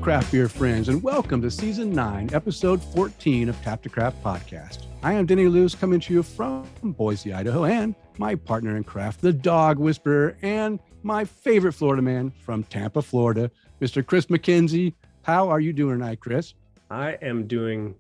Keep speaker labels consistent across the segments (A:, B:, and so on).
A: craft beer friends, and welcome to Season 9, Episode 14 of Tap to Craft Podcast. I am Denny Luce, coming to you from Boise, Idaho, and my partner in craft, the dog whisperer, and my favorite Florida man from Tampa, Florida, Mr. Kris McKenzie. How are you doing tonight, Kris?
B: I am doing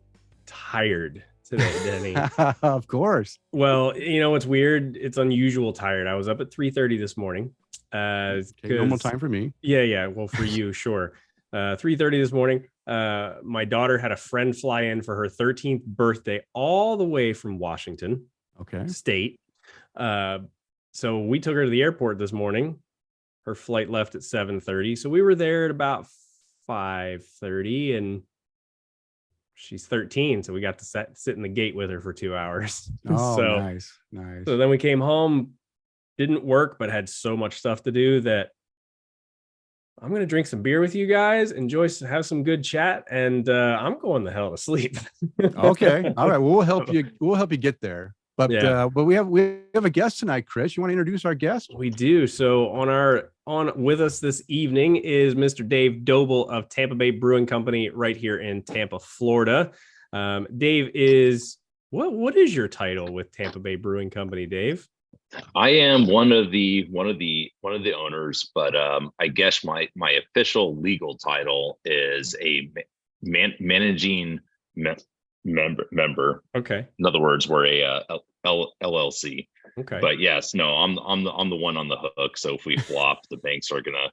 B: tired today, Denny.
A: Of course.
B: Well, you know, it's weird. It's unusual tired. I was up at 3:30 this morning.
A: Normal time for me.
B: Yeah. Well, for you, sure. 3:30 this morning. My daughter had a friend fly in for her 13th birthday all the way from Washington State. So we took her to the airport this morning. Her flight left at 7:30. So we were there at about 5:30, and she's 13. So we got to sit in the gate with her for 2 hours.
A: Oh,
B: so,
A: nice.
B: So then we came home, didn't work, but had so much stuff to do that I'm going to drink some beer with you guys, have some good chat, and I'm going the hell to sleep.
A: Okay. All right. Well, we'll help you get there. But we have a guest tonight, Kris. You want to introduce our guest?
B: We do. So on with us this evening is Mr. Dave Doble of Tampa Bay Brewing Company right here in Tampa, Florida. Dave is what is your title with Tampa Bay Brewing Company, Dave?
C: I am one of the owners, but I guess my official legal title is a managing member.
B: Okay.
C: In other words, we're a LLC.
B: Okay.
C: But yes, no, I'm the one on the hook. So if we flop, the banks are gonna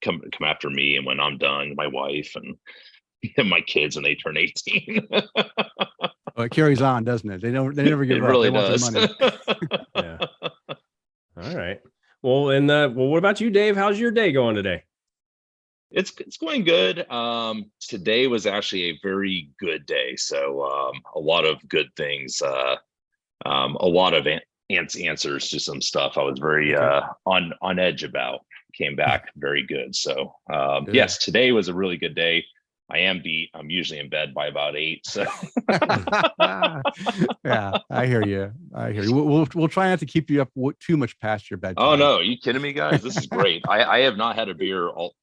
C: come after me, and when I'm done, my wife and my kids when they turn 18.
A: Well, it carries on, doesn't it? They never give
C: it
A: up.
C: Really
A: they
C: does.
A: Want their money.
B: Yeah. All right. Well, what about you, Dave? How's your day going today?
C: It's going good. Today was actually a very good day. So a lot of good things. A lot of answers to some stuff I was very on edge about. Came back very good. So yes, today was a really good day. I am beat. I'm usually in bed by about 8. So
A: yeah, I hear you. We'll try not to keep you up too much past your bedtime.
C: Oh no, are you kidding me, guys? This is great. I have not had a beer all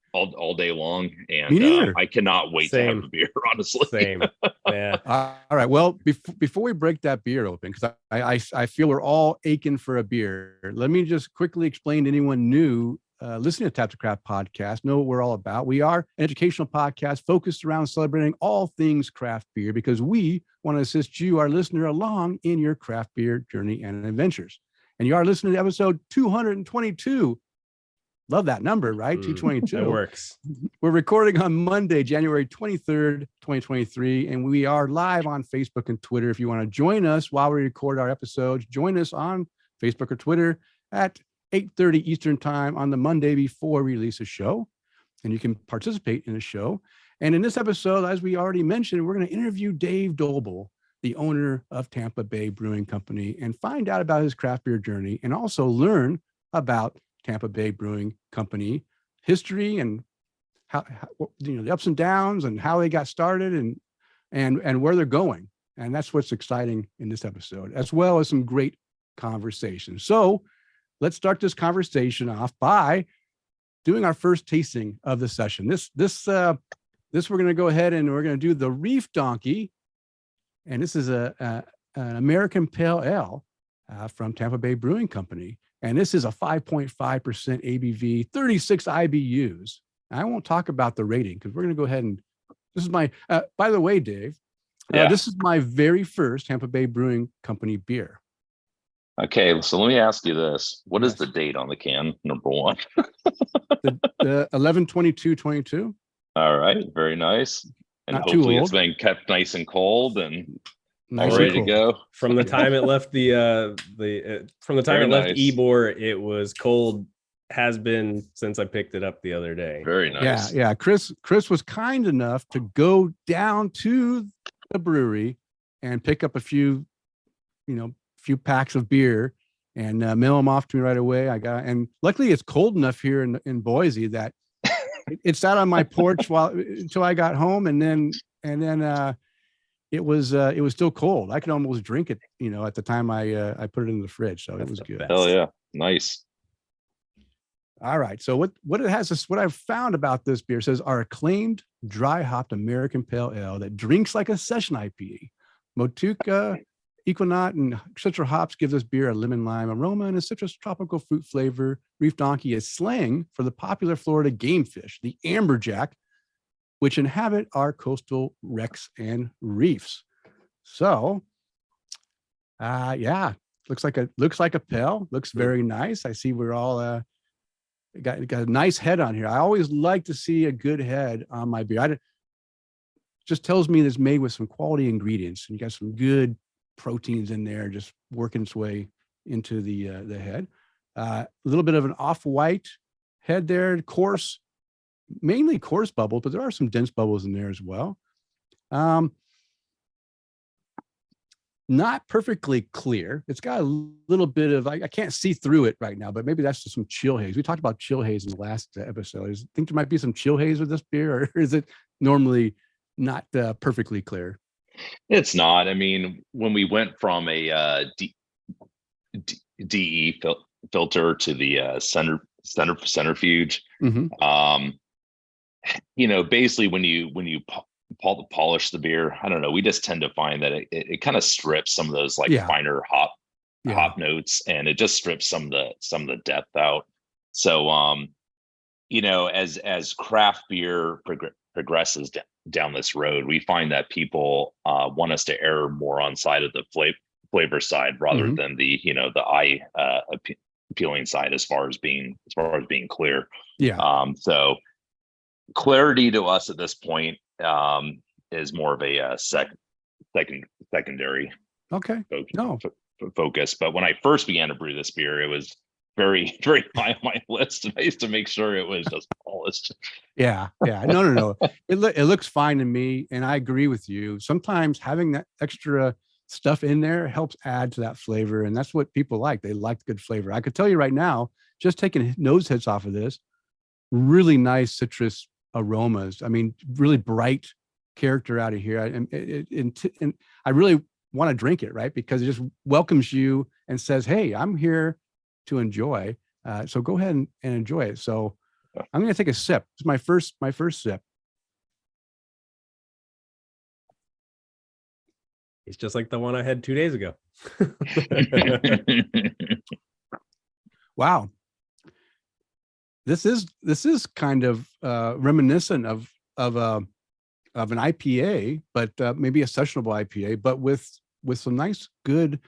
C: day long, and
A: me neither.
C: I cannot wait to have a beer. Honestly,
B: same. Yeah.
A: All right. Well, before we break that beer open, because I feel we're all aching for a beer. Let me just quickly explain to anyone new listening to Tap to Craft Podcast, know what we're all about. We are an educational podcast focused around celebrating all things craft beer because we want to assist you, our listener, along in your craft beer journey and adventures. And you are listening to episode 222. Love that number, right? 222.
B: That works.
A: We're recording on Monday, January 23rd, 2023. And we are live on Facebook and Twitter. If you want to join us while we record our episodes, join us on Facebook or Twitter at 8:30 Eastern time on the Monday before we release a show, and you can participate in the show. And in this episode, as we already mentioned, we're going to interview Dave Doble, the owner of Tampa Bay Brewing Company, and find out about his craft beer journey, and also learn about Tampa Bay Brewing Company history and how the ups and downs and how they got started and where they're going. And that's what's exciting in this episode, as well as some great conversations. So let's start this conversation off by doing our first tasting of the session. This we're going to go ahead and we're going to do the Reef Donkey, and this is an American Pale Ale from Tampa Bay Brewing Company, and this is a 5.5% ABV, 36 IBUs. I won't talk about the rating because we're going to go ahead and this is my. By the way, Dave, this is my very first Tampa Bay Brewing Company beer.
C: Okay, so let me ask you this. What is the date on the can, number one?
A: the 11/22/22.
C: All right, very nice. And
A: Not
C: hopefully
A: too old.
C: It's been kept nice and cold and
A: Nice
C: all ready to go.
B: From the time it left left Ybor, it was cold. Has been since I picked it up the other day.
C: Very nice.
A: Yeah. Kris was kind enough to go down to the brewery and pick up a few packs of beer and mail them off to me right away. And luckily it's cold enough here in Boise that it sat on my porch until I got home, and then it was still cold. I could almost drink it, at the time I put it in the fridge. So it was good.
C: Hell yeah. Nice.
A: All right. So what it has is what I've found about this beer says our acclaimed dry hopped American pale ale that drinks like a session IPA. Motueka, Equinaut, and Citra hops give this beer a lemon lime aroma and a citrus tropical fruit flavor. Reef Donkey is slang for the popular Florida game fish, the amberjack, which inhabit our coastal wrecks and reefs. So, yeah, looks like a pale. Looks very nice. I see we're all got a nice head on here. I always like to see a good head on my beer. Just tells me it's made with some quality ingredients, and you got some good proteins in there, just working its way into the head. A little bit of an off-white head there, coarse, mainly coarse bubbles, but there are some dense bubbles in there as well. Not perfectly clear. It's got a little bit of, I can't see through it right now, but maybe that's just some chill haze. We talked about chill haze in the last episode. I think there might be some chill haze with this beer, or is it normally not perfectly clear?
C: It's not. I mean, when we went from a DE filter to the centrifuge, basically when you polish the beer, I don't know, we just tend to find that it kind of strips some of those finer hop notes, and it just strips some of the depth out. So as craft beer progresses down this road, we find that people want us to err more on side of the flavor side rather than the eye appealing side as far as being clear. So clarity to us at this point is more of a secondary focus. But when I first began to brew this beer, it was very, very high on my list, and I used to make sure it was just polished.
A: No. It looks fine to me, and I agree with you. Sometimes having that extra stuff in there helps add to that flavor, and that's what people like. They like good flavor. I could tell you right now, just taking nose hits off of this, really nice citrus aromas. I mean, really bright character out of here, and I really want to drink it, right? Because it just welcomes you and says, "Hey, I'm here to enjoy." So go ahead and enjoy it. So I'm going to take a sip. It's my first sip.
B: It's just like the one I had 2 days ago.
A: Wow. This is kind of reminiscent of an IPA, but maybe a sessionable IPA, but with some nice, good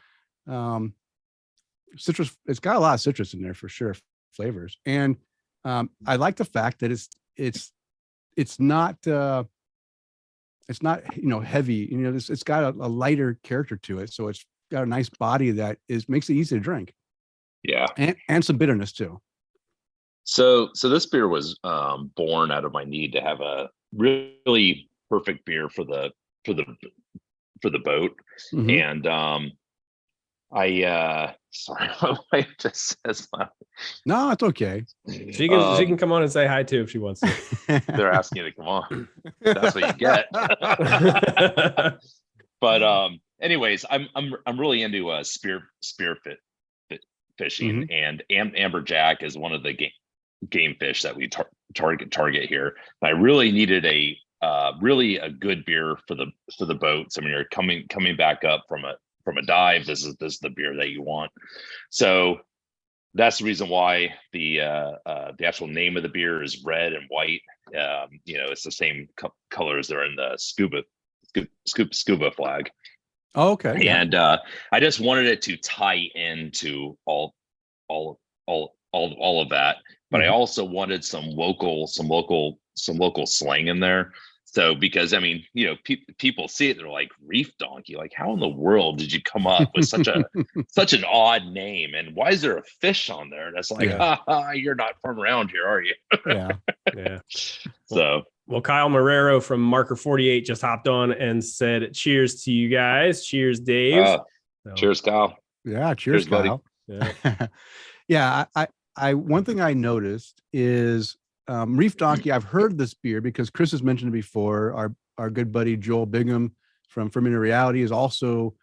A: citrus. It's got a lot of citrus in there for sure, flavors, and I like the fact that it's not heavy. It's got a lighter character to it, so it's got a nice body that makes it easy to drink.
C: Yeah,
A: and some bitterness too.
C: So this beer was born out of my need to have a really perfect beer for the boat, and sorry, my wife just says
A: no, it's okay.
B: She can come on and say hi too if she wants to.
C: They're asking you to come on. That's what you get. But anyways, I'm really into spear fishing, and amberjack is one of the game fish that we target here. I really needed a good beer for the boats. I mean, you're coming back up from a dive. This is the beer that you want. So that's the reason why the actual name of the beer is red and white. It's the same color as they're in the scuba flag.
A: Oh, okay.
C: And I just wanted it to tie into all of that, but I also wanted some local slang in there. So, because I mean, people see it, they're like, Reef Donkey, like, how in the world did you come up with such an odd name, and why is there a fish on there? And it's like, you're not from around here, are you?
B: Yeah.
C: So,
B: well, Kyle Marrero from Marker 48 just hopped on and said, "Cheers to you guys. Cheers, Dave."
C: Cheers, Kyle.
A: Yeah, cheers, Kyle.
B: Buddy.
A: Yeah. I one thing I noticed is Reef Donkey. I've heard this beer because Kris has mentioned it before. Our good buddy Joel Bingham from Fermented Reality has also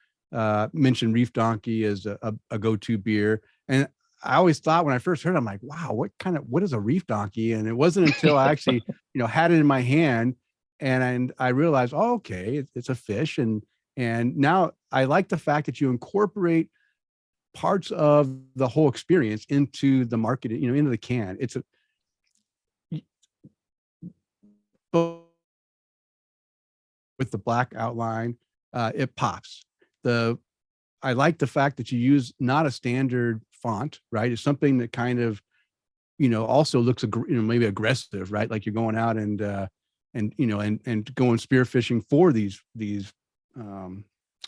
A: mentioned Reef Donkey as a go-to beer, and I always thought when I first heard it, I'm like, wow, what is a reef donkey? And it wasn't until I actually, had it in my hand and I realized, oh, okay, it's a fish. And now I like the fact that you incorporate parts of the whole experience into the market, into the can. It's with the black outline, it pops. I like the fact that you use not a standard font, right? It's something that kind of, also looks, maybe aggressive, right? Like you're going out and going spearfishing for these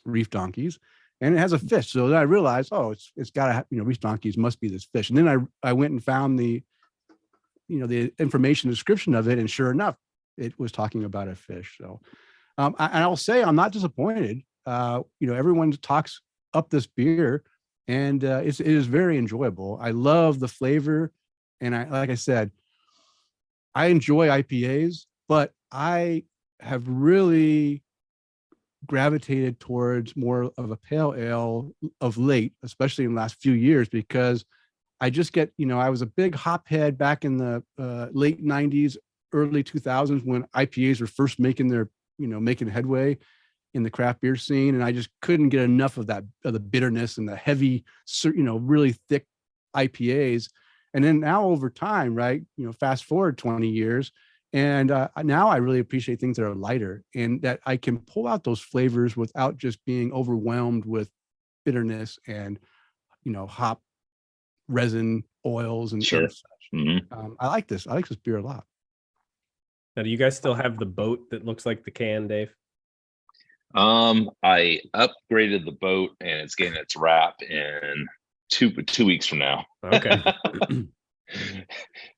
A: reef donkeys, and it has a fish. So then I realized, oh, it's got to, reef donkeys must be this fish. And then I went and found the information description of it, and sure enough, it was talking about a fish. So, I'll say I'm not disappointed. Everyone talks up this beer, and it is very enjoyable. I love the flavor, and like I said, I enjoy IPAs, but I have really gravitated towards more of a pale ale of late, especially in the last few years, because I just get, I was a big hop head back in the late 90s, early 2000s when IPAs were first making headway in the craft beer scene. And I just couldn't get enough of that, of the bitterness and the heavy, really thick IPAs. And then now over time, right, fast forward 20 years, and now I really appreciate things that are lighter and that I can pull out those flavors without just being overwhelmed with bitterness and, hop, resin, oils, and
C: Sure.
A: such. Mm-hmm. I like this beer a lot.
B: Now, do you guys still have the boat that looks like the can, Dave?
C: I upgraded the boat, and it's getting its wrap in two weeks from now.
B: Okay.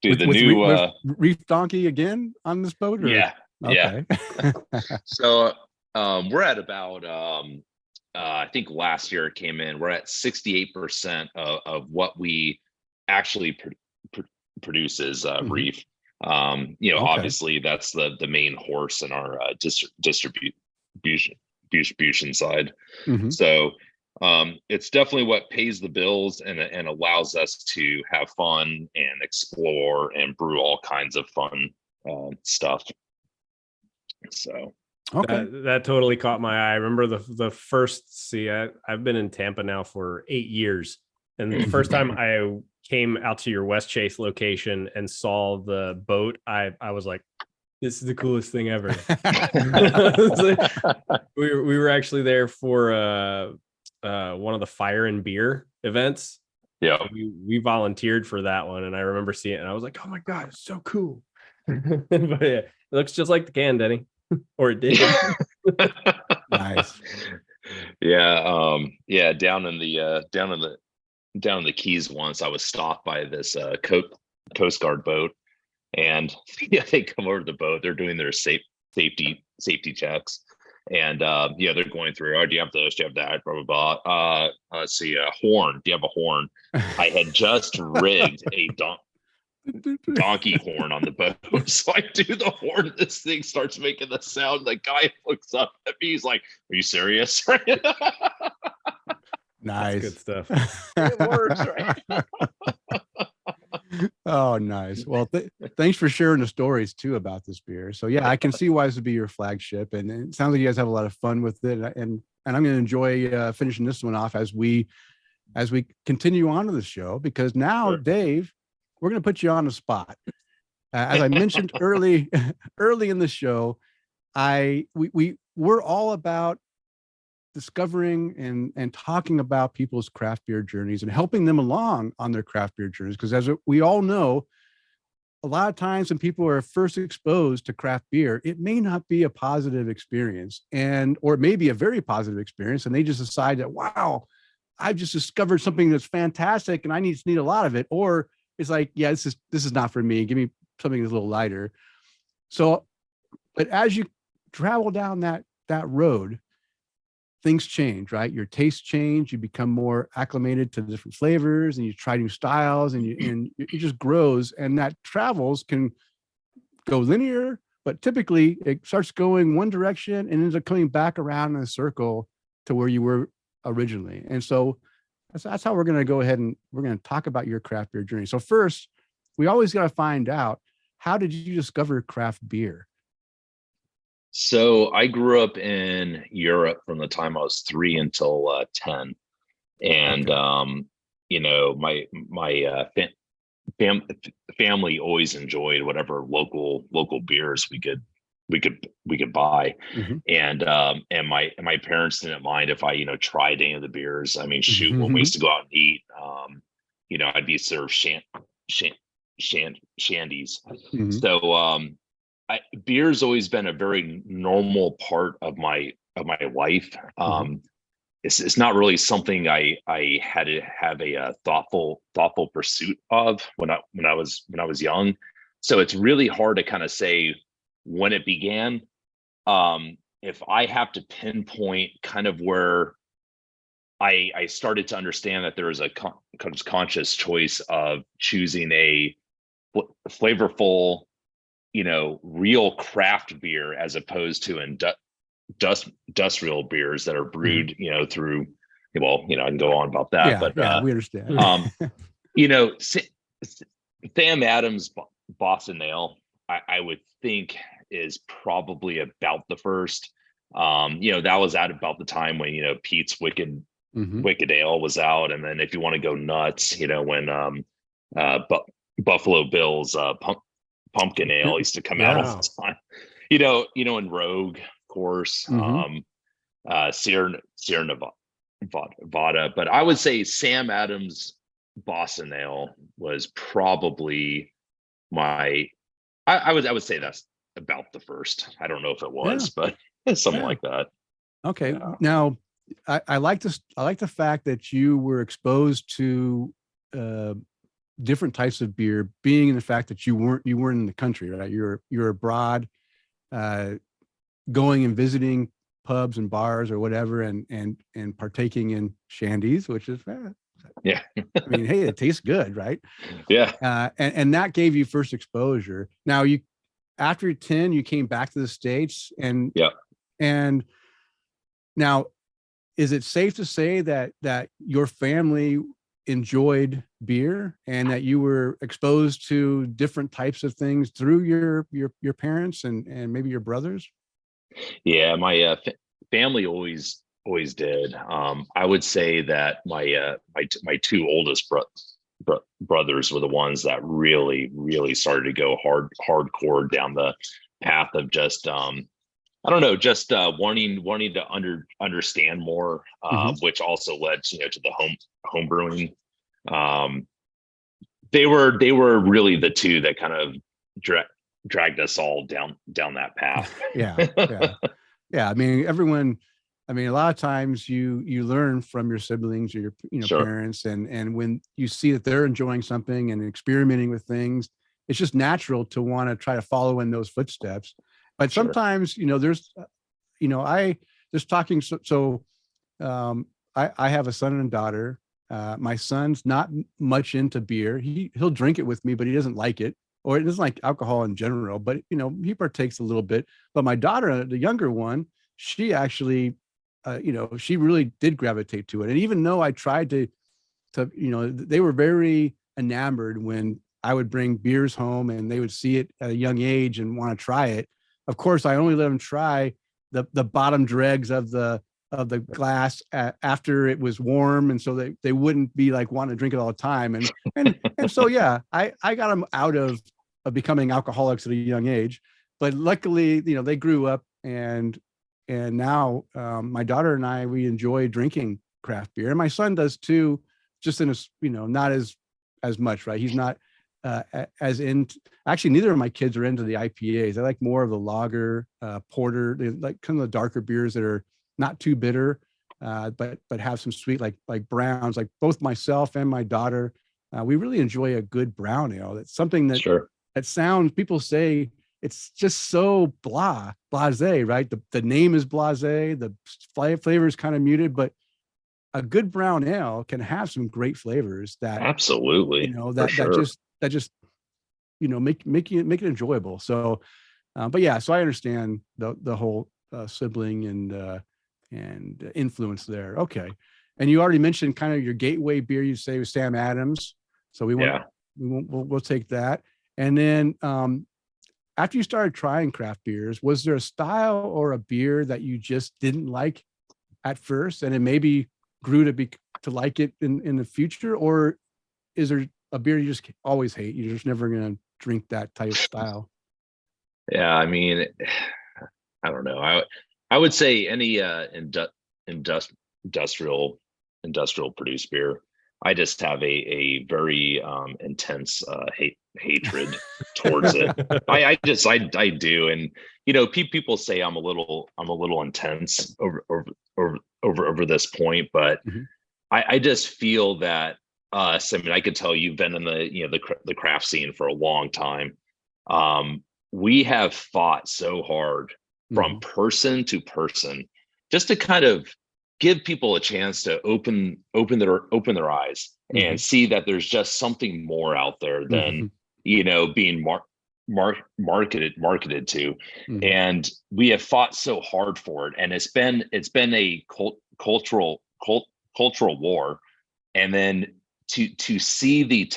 C: Dude,
A: with Reef Donkey again on this boat? Or?
C: Yeah.
A: Okay.
C: Yeah. So we're at about I think last year it came in, we're at 68% of what we actually produce is Reef. Okay. Obviously that's the main horse in our distribution side. Mm-hmm. So it's definitely what pays the bills and allows us to have fun and explore and brew all kinds of fun stuff. So
B: okay, that totally caught my eye. I remember the first. I've been in Tampa now for 8 years, and the first time I came out to your West Chase location and saw the boat, I was like, this is the coolest thing ever. we were actually there for one of the fire and beer events.
C: Yeah,
B: we volunteered for that one, and I remember seeing it, and I was like, oh my god, it's so cool. But yeah, it looks just like the can, Denny. Or it did.
A: Nice.
C: Yeah. Yeah. Down in the Keys once, I was stopped by this Coast Guard boat, and yeah, they come over to the boat. They're doing their safety checks, and they're going through. Oh, do you have this? Do you have that? Blah blah blah. Let's see. A horn. Do you have a horn? I had just rigged a donkey horn on the boat, so I do the horn. This thing starts making the sound. The guy looks up at me. He's like, "Are you serious?"
A: Nice.
B: That's good stuff.
C: It works, right?
A: Oh, nice. Well, thanks for sharing the stories too about this beer. So yeah, I can see why this would be your flagship, and it sounds like you guys have a lot of fun with it. And I'm going to enjoy finishing this one off as we continue on to the show, because now, sure, Dave, we're going to put you on the spot. As I mentioned early in the show, we're all about discovering and talking about people's craft beer journeys and helping them along on their craft beer journeys. Because as we all know, a lot of times when people are first exposed to craft beer, it may not be a positive experience, or it may be a very positive experience, and they just decide that, wow, I've just discovered something that's fantastic and I need a lot of it. Or it's like, yeah, this is not for me. Give me something that's a little lighter. So, but as you travel down that road, things change, right? Your tastes change. You become more acclimated to the different flavors, and you try new styles, and it just grows. And that travels can go linear, but typically it starts going one direction and ends up coming back around in a circle to where you were originally. And so That's how we're going to go ahead and we're going to talk about your craft beer journey. So first, we always got to find out, how did you discover craft beer?
C: So I grew up in Europe from the time I was 3 until 10. And, you know, my family always enjoyed whatever local beers we could buy. And my parents didn't mind if I, you know, tried any of the beers. I mean, shoot, when we used to go out and eat, you know, I'd be served shandies. So beer's always been a very normal part of my life. It's not really something I had to have a thoughtful pursuit of when I was young. So it's really hard to kind of say when it began. If I have to pinpoint kind of where I started to understand that there was a conscious choice of choosing a flavorful, you know, real craft beer as opposed to industrial beers that are brewed, you know, through, well, you know, I can go on about that, but
A: we understand.
C: You know, Sam Adams Boston Ale, I would think is probably about the first. You know, that was at about the time when, you know, Pete's Wicked Ale was out, and then if you want to go nuts, you know, when Buffalo Bill's Pumpkin Ale used to come out all the time. You know, in Rogue, of course, Sierra Nevada. But I would say Sam Adams Boston Ale was probably I would say that's about the first. I don't know if it was, but something like that.
A: Okay. Now, I like this. I like the fact that you were exposed to different types of beer, being in the fact that you weren't in the country, right? You're abroad, going and visiting pubs and bars or whatever, and partaking in shandies, which is I mean, hey, it tastes good, right? And that gave you first exposure. Now after 10, you came back to the States, and now, is it safe to say that your family enjoyed beer and that you were exposed to different types of things through your parents and maybe your brothers?
C: Yeah, my family always did. I would say that my two oldest brothers were the ones that really started to go hardcore down the path of just I don't know, just wanting to understand more, which also led to, you know, to the home brewing. They were really the two that kind of dragged us all down that path.
A: Yeah. I mean, a lot of times you learn from your siblings or your parents, and when you see that they're enjoying something and experimenting with things, it's just natural to want to try to follow in those footsteps. But sometimes, you know, there's, you know, I have a son and a daughter. My son's not much into beer. He'll drink it with me, but he doesn't like it, or he doesn't like alcohol in general, but, you know, he partakes a little bit. But my daughter, the younger one, she actually, you know, she really did gravitate to it. And even though I tried to, you know, they were very enamored when I would bring beers home and they would see it at a young age and want to try it. Of course, I only let them try the bottom dregs of the glass after it was warm, and so they wouldn't be like wanting to drink it all the time. And so I got them out of becoming alcoholics at a young age. But luckily, you know, they grew up, and now my daughter and I, we enjoy drinking craft beer, and my son does too, just in a, you know, not as much, right? He's not as into, actually neither of my kids are into the IPAs. They like more of the lager, porter. They like kind of the darker beers that are not too bitter, but have some sweet, like browns. Like both myself and my daughter, we really enjoy a good brown ale. It's something that that sounds, people say it's just so blasé, right? The name is blasé, the flavor is kind of muted, but a good brown ale can have some great flavors that
C: absolutely,
A: you know, that just you know, make it enjoyable. So but yeah, so I understand the whole sibling and influence there. Okay. And you already mentioned kind of your gateway beer. You say with Sam Adams, so we'll take that. And then after you started trying craft beers, was there a style or a beer that you just didn't like at first, and it maybe grew to like it in the future, or is there a beer you just always hate? You're just never going to drink that type of style.
C: Yeah, I mean, I don't know. I would say any industrial produced beer. I just have a very intense hatred towards it. I do, and people say I'm a little intense over this point, but I just feel that I mean, I could tell you've been in the craft scene for a long time. We have fought so hard from person to person just to kind of give people a chance to open their eyes and see that there's just something more out there than being marketed to. And we have fought so hard for it, and it's been a cultural war. And then to see the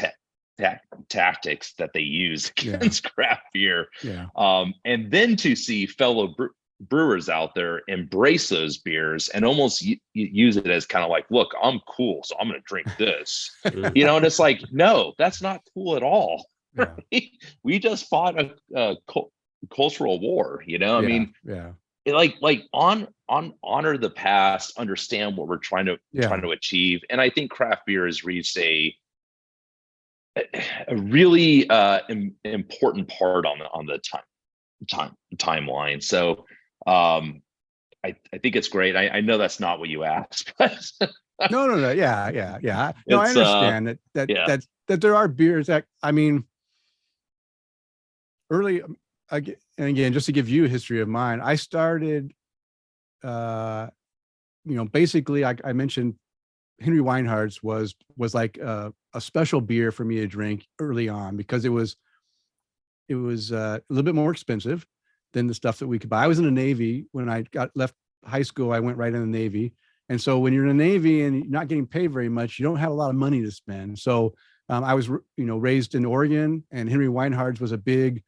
C: tactics that they use against craft beer, and then to see fellow brewers out there embrace those beers and almost use it as kind of like, look, I'm cool, so I'm going to drink this. And it's like, no, that's not cool at all. We just fought a cultural war. I mean, like honor the past, understand what we're trying to achieve. And I think craft beer has reached a really important part on the timeline. So I think it's great. I know that's not what you asked, but
A: no. Yeah. No, I understand that there are beers that, I mean, early, and again, just to give you a history of mine, I started, basically, I mentioned Henry Weinhardt's was like a special beer for me to drink early on, because it was a little bit more expensive than the stuff that we could buy. I was in the Navy when I left high school. I went right in the Navy. And so when you're in the Navy and you're not getting paid very much, you don't have a lot of money to spend. So I was, raised in Oregon, and Henry Weinhardt's was a big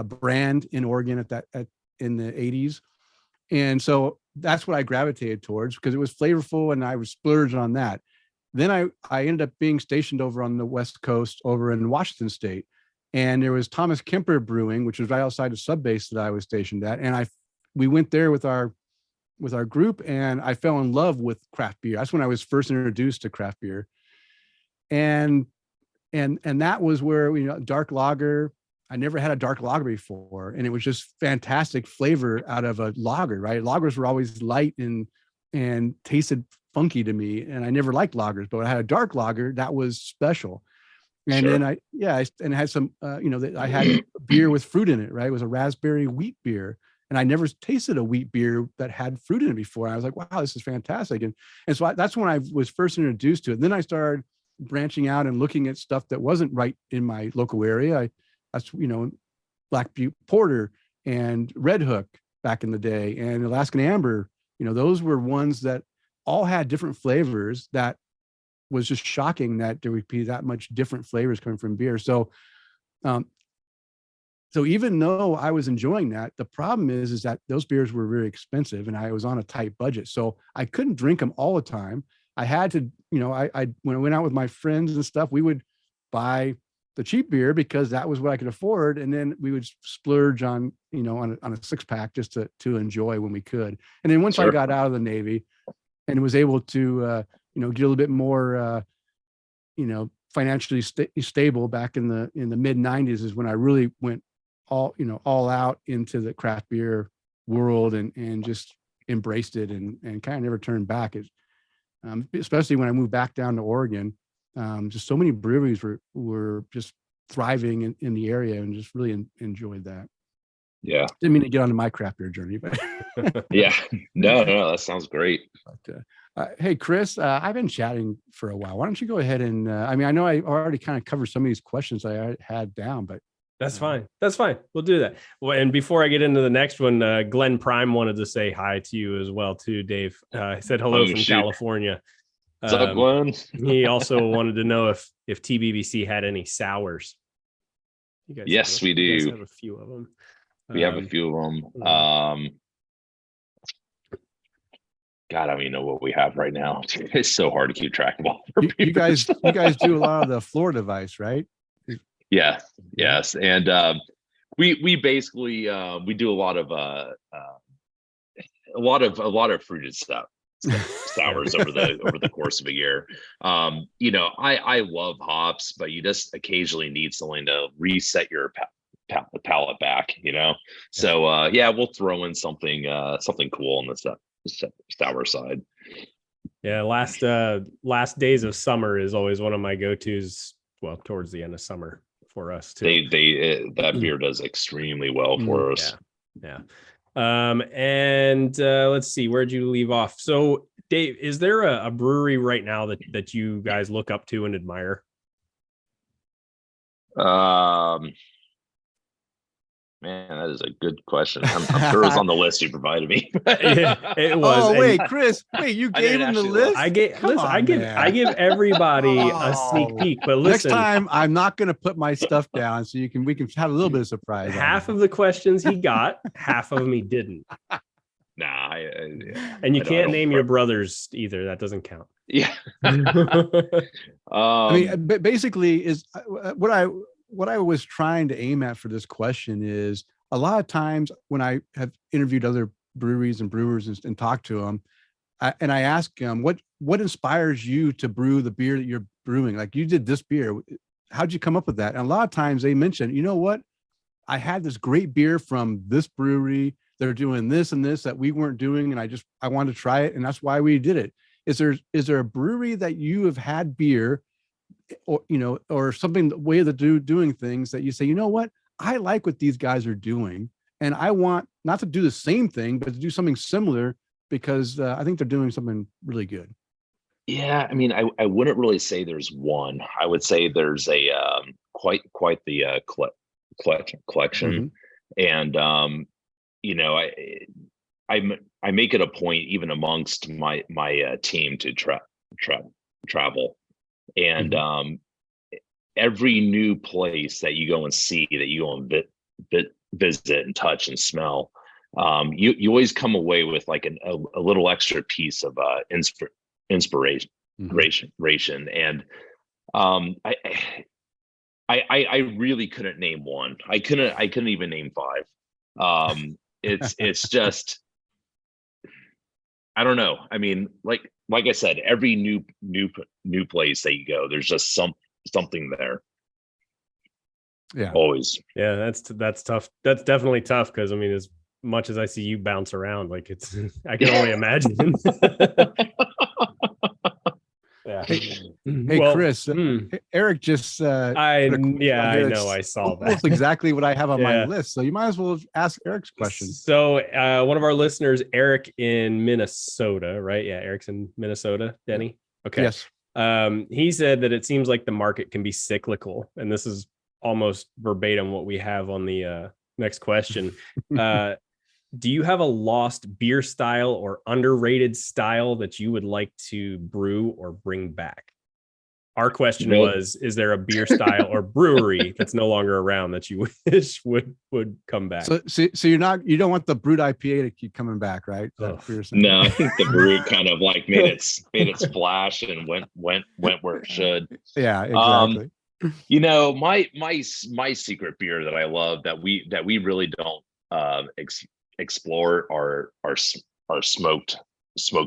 A: brand in Oregon in the 80s. And so that's what I gravitated towards, because it was flavorful and I was splurged on that. Then I ended up being stationed over on the West Coast, over in Washington State. And there was Thomas Kemper Brewing, which was right outside the sub base that I was stationed at. And we went there with our group, and I fell in love with craft beer. That's when I was first introduced to craft beer. And that was where, dark lager, I never had a dark lager before, and it was just fantastic flavor out of a lager, right? Lagers were always light and tasted funky to me, and I never liked lagers, but I had a dark lager that was special. And then I had some, I had beer with fruit in it, right? It was a raspberry wheat beer, and I never tasted a wheat beer that had fruit in it before. I was like, wow, this is fantastic. And so that's when I was first introduced to it. And then I started branching out and looking at stuff that wasn't right in my local area. That's, Black Butte Porter and Red Hook back in the day, and Alaskan Amber, those were ones that all had different flavors. That was just shocking that there would be that much different flavors coming from beer. So even though I was enjoying that, the problem is that those beers were very expensive, and I was on a tight budget. So I couldn't drink them all the time. I had to, when I went out with my friends and stuff, we would buy the cheap beer because that was what I could afford. And then we would splurge on, on a 6-pack just to enjoy when we could. And then once I got out of the Navy and was able to, get a little bit more, financially stable back in the mid 90s is when I really went all out into the craft beer world and just embraced it and kind of never turned back. Especially when I moved back down to Oregon. Just so many breweries were just thriving in the area, and just really enjoyed that.
C: Yeah.
A: Didn't mean to get onto my craft beer journey, but
C: yeah, no, that sounds great.
A: But, hey, Kris, I've been chatting for a while. Why don't you go ahead and, I know I already kind of covered some of these questions I had down, but
B: that's fine. That's fine. We'll do that. Well, and before I get into the next one, Glenn Prime wanted to say hi to you as well, too, Dave. He said hello from California.
C: What's up, Glenn?
B: He also wanted to know if TBBC had any sours.
C: Yes, we do.
B: You guys have a few of them.
C: We have a few of them. God, I don't even know what we have right now. It's so hard to keep track of all.
A: You guys do a lot of the Florida Vice, right?
C: Yeah. Yes, and we basically we do a lot of fruited stuff. Sours over the course of a year. I love hops, but you just occasionally need something to reset your palate back. So we'll throw in something cool on the sour side.
B: Yeah, last days of summer is always one of my go-tos. Well, towards the end of summer for us too.
C: That beer does extremely well for us.
B: Yeah. Let's see, where'd you leave off? So Dave, is there a brewery right now that you guys look up to and admire?
C: Man, that is a good question. I'm sure it's on the list you provided me.
B: Yeah, it was.
A: Oh wait, Kris, you gave him the list.
B: I give everybody a sneak peek. But listen,
A: next time I'm not going to put my stuff down, so we can have a little bit of surprise.
B: Half of the questions he got, half of them he didn't.
C: Nah,
B: and you can't name your brothers either. That doesn't count.
C: Yeah.
A: I mean, basically, is what I was trying to aim at for this question is a lot of times when I have interviewed other breweries and brewers and talked to them, and I ask them, what inspires you to brew the beer that you're brewing? Like, you did this beer. How'd you come up with that? And a lot of times they mention, you know what? I had this great beer from this brewery. They're doing this and this that we weren't doing. And I wanted to try it. And that's why we did it. Is there a brewery that you have had beer or something, the way that doing things that you say, you know what, I like what these guys are doing, and I want not to do the same thing, but to do something similar because I think they're doing something really good.
C: Yeah, I mean, I wouldn't really say there's one. I would say there's a quite the collection, and I make it a point even amongst my team to travel. And every new place that you go and see, that you go and visit and touch and smell, you always come away with like a little extra piece of inspiration. And I really couldn't name one. I couldn't even name five. It's just, I don't know. I mean, like I said, every new place that you go, there's just something there.
A: Yeah,
C: always.
B: Yeah, that's tough. That's definitely tough because I mean, as much as I see you bounce around, like I can only imagine. Yeah.
A: Hey, Kris, Eric just
B: I know, I saw that.
A: Almost exactly what I have on my list. So you might as well ask Eric's question.
B: So one of our listeners, Eric in Minnesota, right? Yeah, Eric's in Minnesota, Denny. Okay.
A: Yes.
B: He said that it seems like the market can be cyclical, and this is almost verbatim what we have on the next question. Do you have a lost beer style or underrated style that you would like to brew or bring back? Our question was, is there a beer style or brewery that's no longer around that you wish would come back?
A: So you don't want the brewed IPA to keep coming back, right?
C: No, I think the brew kind of like made its splash and went where it should.
A: Yeah, exactly.
C: My secret beer that I love that we really don't explore are smoked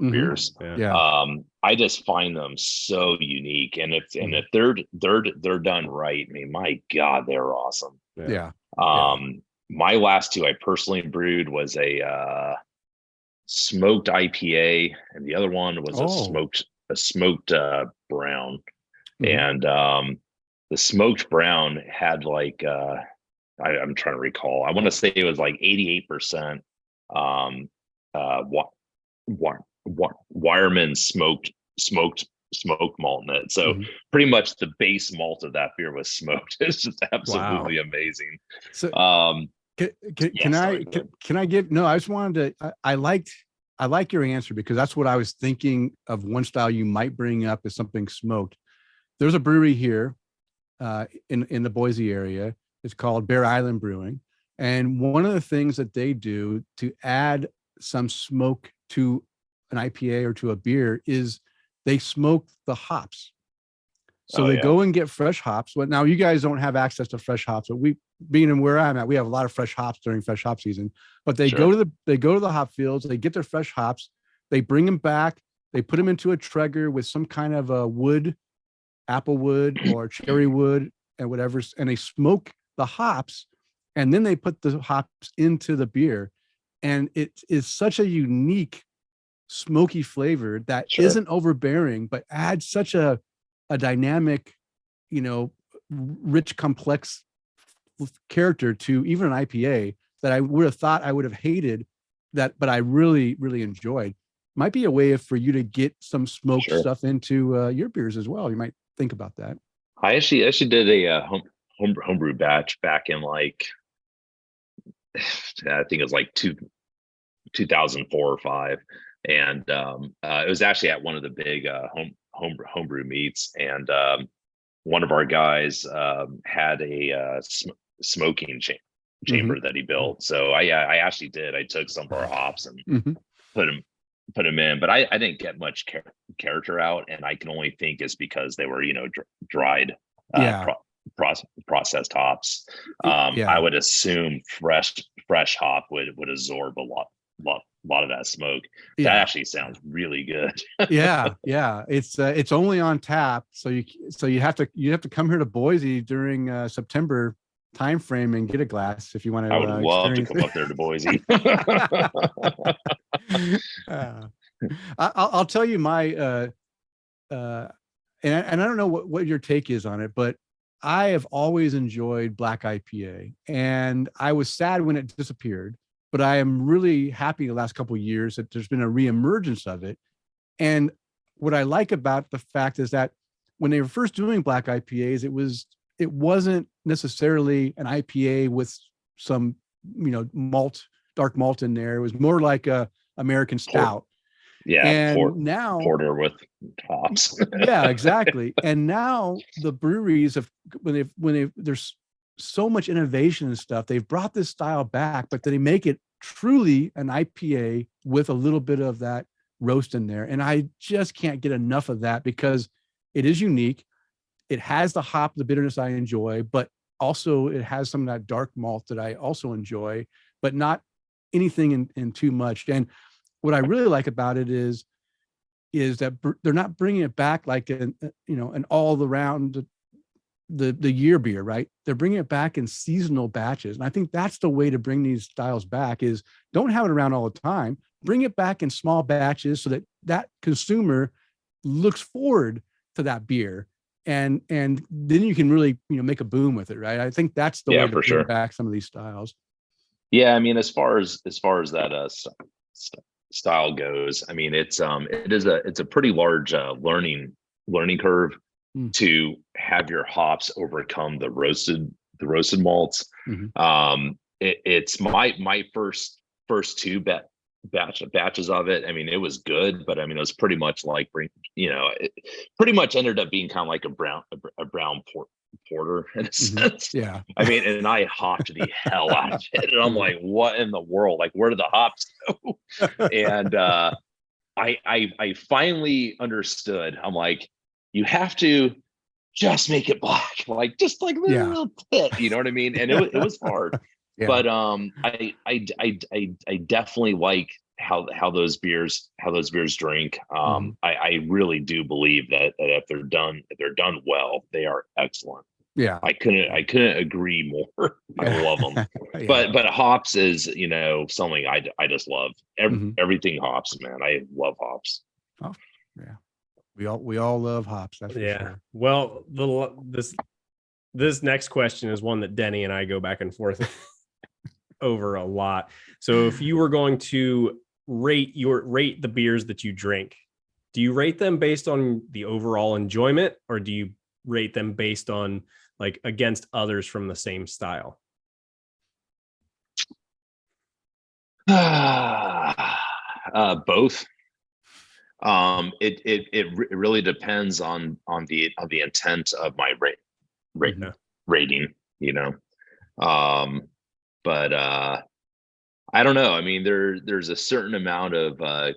C: beers.
A: Yeah.
C: I just find them so unique, and if they're done right, I mean, my God, they're awesome.
A: Yeah.
C: My last two I personally brewed was a smoked IPA, and the other one was a smoked brown. And the smoked brown had like I'm trying to recall. I want to say it was like 88% Wireman smoked malt in it. So pretty much the base malt of that beer was smoked. It's just absolutely amazing.
A: So can I give? No, I just wanted to. I liked I like your answer because that's what I was thinking of. One style you might bring up is something smoked. There's a brewery here in the Boise area. It's called Bear Island Brewing. And one of the things that they do to add some smoke to an IPA or to a beer is they smoke the hops. So they go and get fresh hops. Well, now you guys don't have access to fresh hops, but we, being in where I'm at, we have a lot of fresh hops during fresh hop season. But they go to the hop fields, they get their fresh hops, they bring them back, they put them into a Traeger with some kind of a wood, apple wood or cherry wood and whatever, and they smoke the hops, and then they put the hops into the beer, and it is such a unique smoky flavor that isn't overbearing, but adds such a dynamic, rich, complex character to even an IPA that I would have thought I would have hated that, but I really, really enjoyed. Might be a way for you to get some smoked stuff into your beers as well. You might think about that.
C: I actually did a homebrew batch back in I think it was 2004 or 5, and it was actually at one of the big homebrew meets, and one of our guys had a smoking chamber that he built. So I actually did. I took some of our hops and put them in, but I didn't get much character out, and I can only think it's because they were dried processed hops. I would assume fresh hop would absorb a lot of that smoke. That actually sounds really good. It's only on tap, so you have to come here to Boise during September time frame and get a glass if you want to. I would love to come up there to Boise.
A: I'll tell you my and I don't know what your take is on it, but I have always enjoyed black IPA, and I was sad when it disappeared, but I am really happy the last couple of years that there's been a reemergence of it. And what I like about the fact is that when they were first doing black IPAs, it wasn't necessarily an IPA with some, dark malt in there. It was more like a American stout. Now
C: porter with hops.
A: Yeah, exactly. And now the breweries have, there's so much innovation and stuff, they've brought this style back, but they make it truly an IPA with a little bit of that roast in there. And I just can't get enough of that because it is unique. It has the hop, the bitterness I enjoy, but also it has some of that dark malt that I also enjoy, but not anything in too much. And what I really like about it is that they're not bringing it back like an all around the year beer, right? They're bringing it back in seasonal batches. And I think that's the way to bring these styles back is don't have it around all the time, bring it back in small batches so that consumer looks forward to that beer. And then you can really, make a boom with it, right? I think that's the way to bring back some of these styles.
C: Yeah. I mean, as far as that style goes, I mean, it's a pretty large learning curve to have your hops overcome the roasted malts. It's my first two batches of it. I mean, it was good, but I mean, it was pretty much like it pretty much ended up being kind of like a brown porter in a sense.
A: Yeah.
C: I mean, and I hopped the hell out of it, and I'm like, what in the world? Like, where did the hops go? And I finally understood. I'm like, you have to just make it black, just like a little bit, you know what I mean? And it was hard. Yeah. But I definitely like how those beers drink. I really do believe that if they're done well, they are excellent.
A: Yeah.
C: I couldn't agree more. I love them. But hops is, something I just love. Everything hops, man. I love hops.
A: Oh, yeah. We all love hops. That's for sure.
B: Well, this next question is one that Denny and I go back and forth over a lot. So if you were going to rate the beers that you drink, do you rate them based on the overall enjoyment, or do you rate them based on against others from the same style?
C: Both. It really depends on the intent of my rating, you know. But I don't know. I mean, there's a certain amount of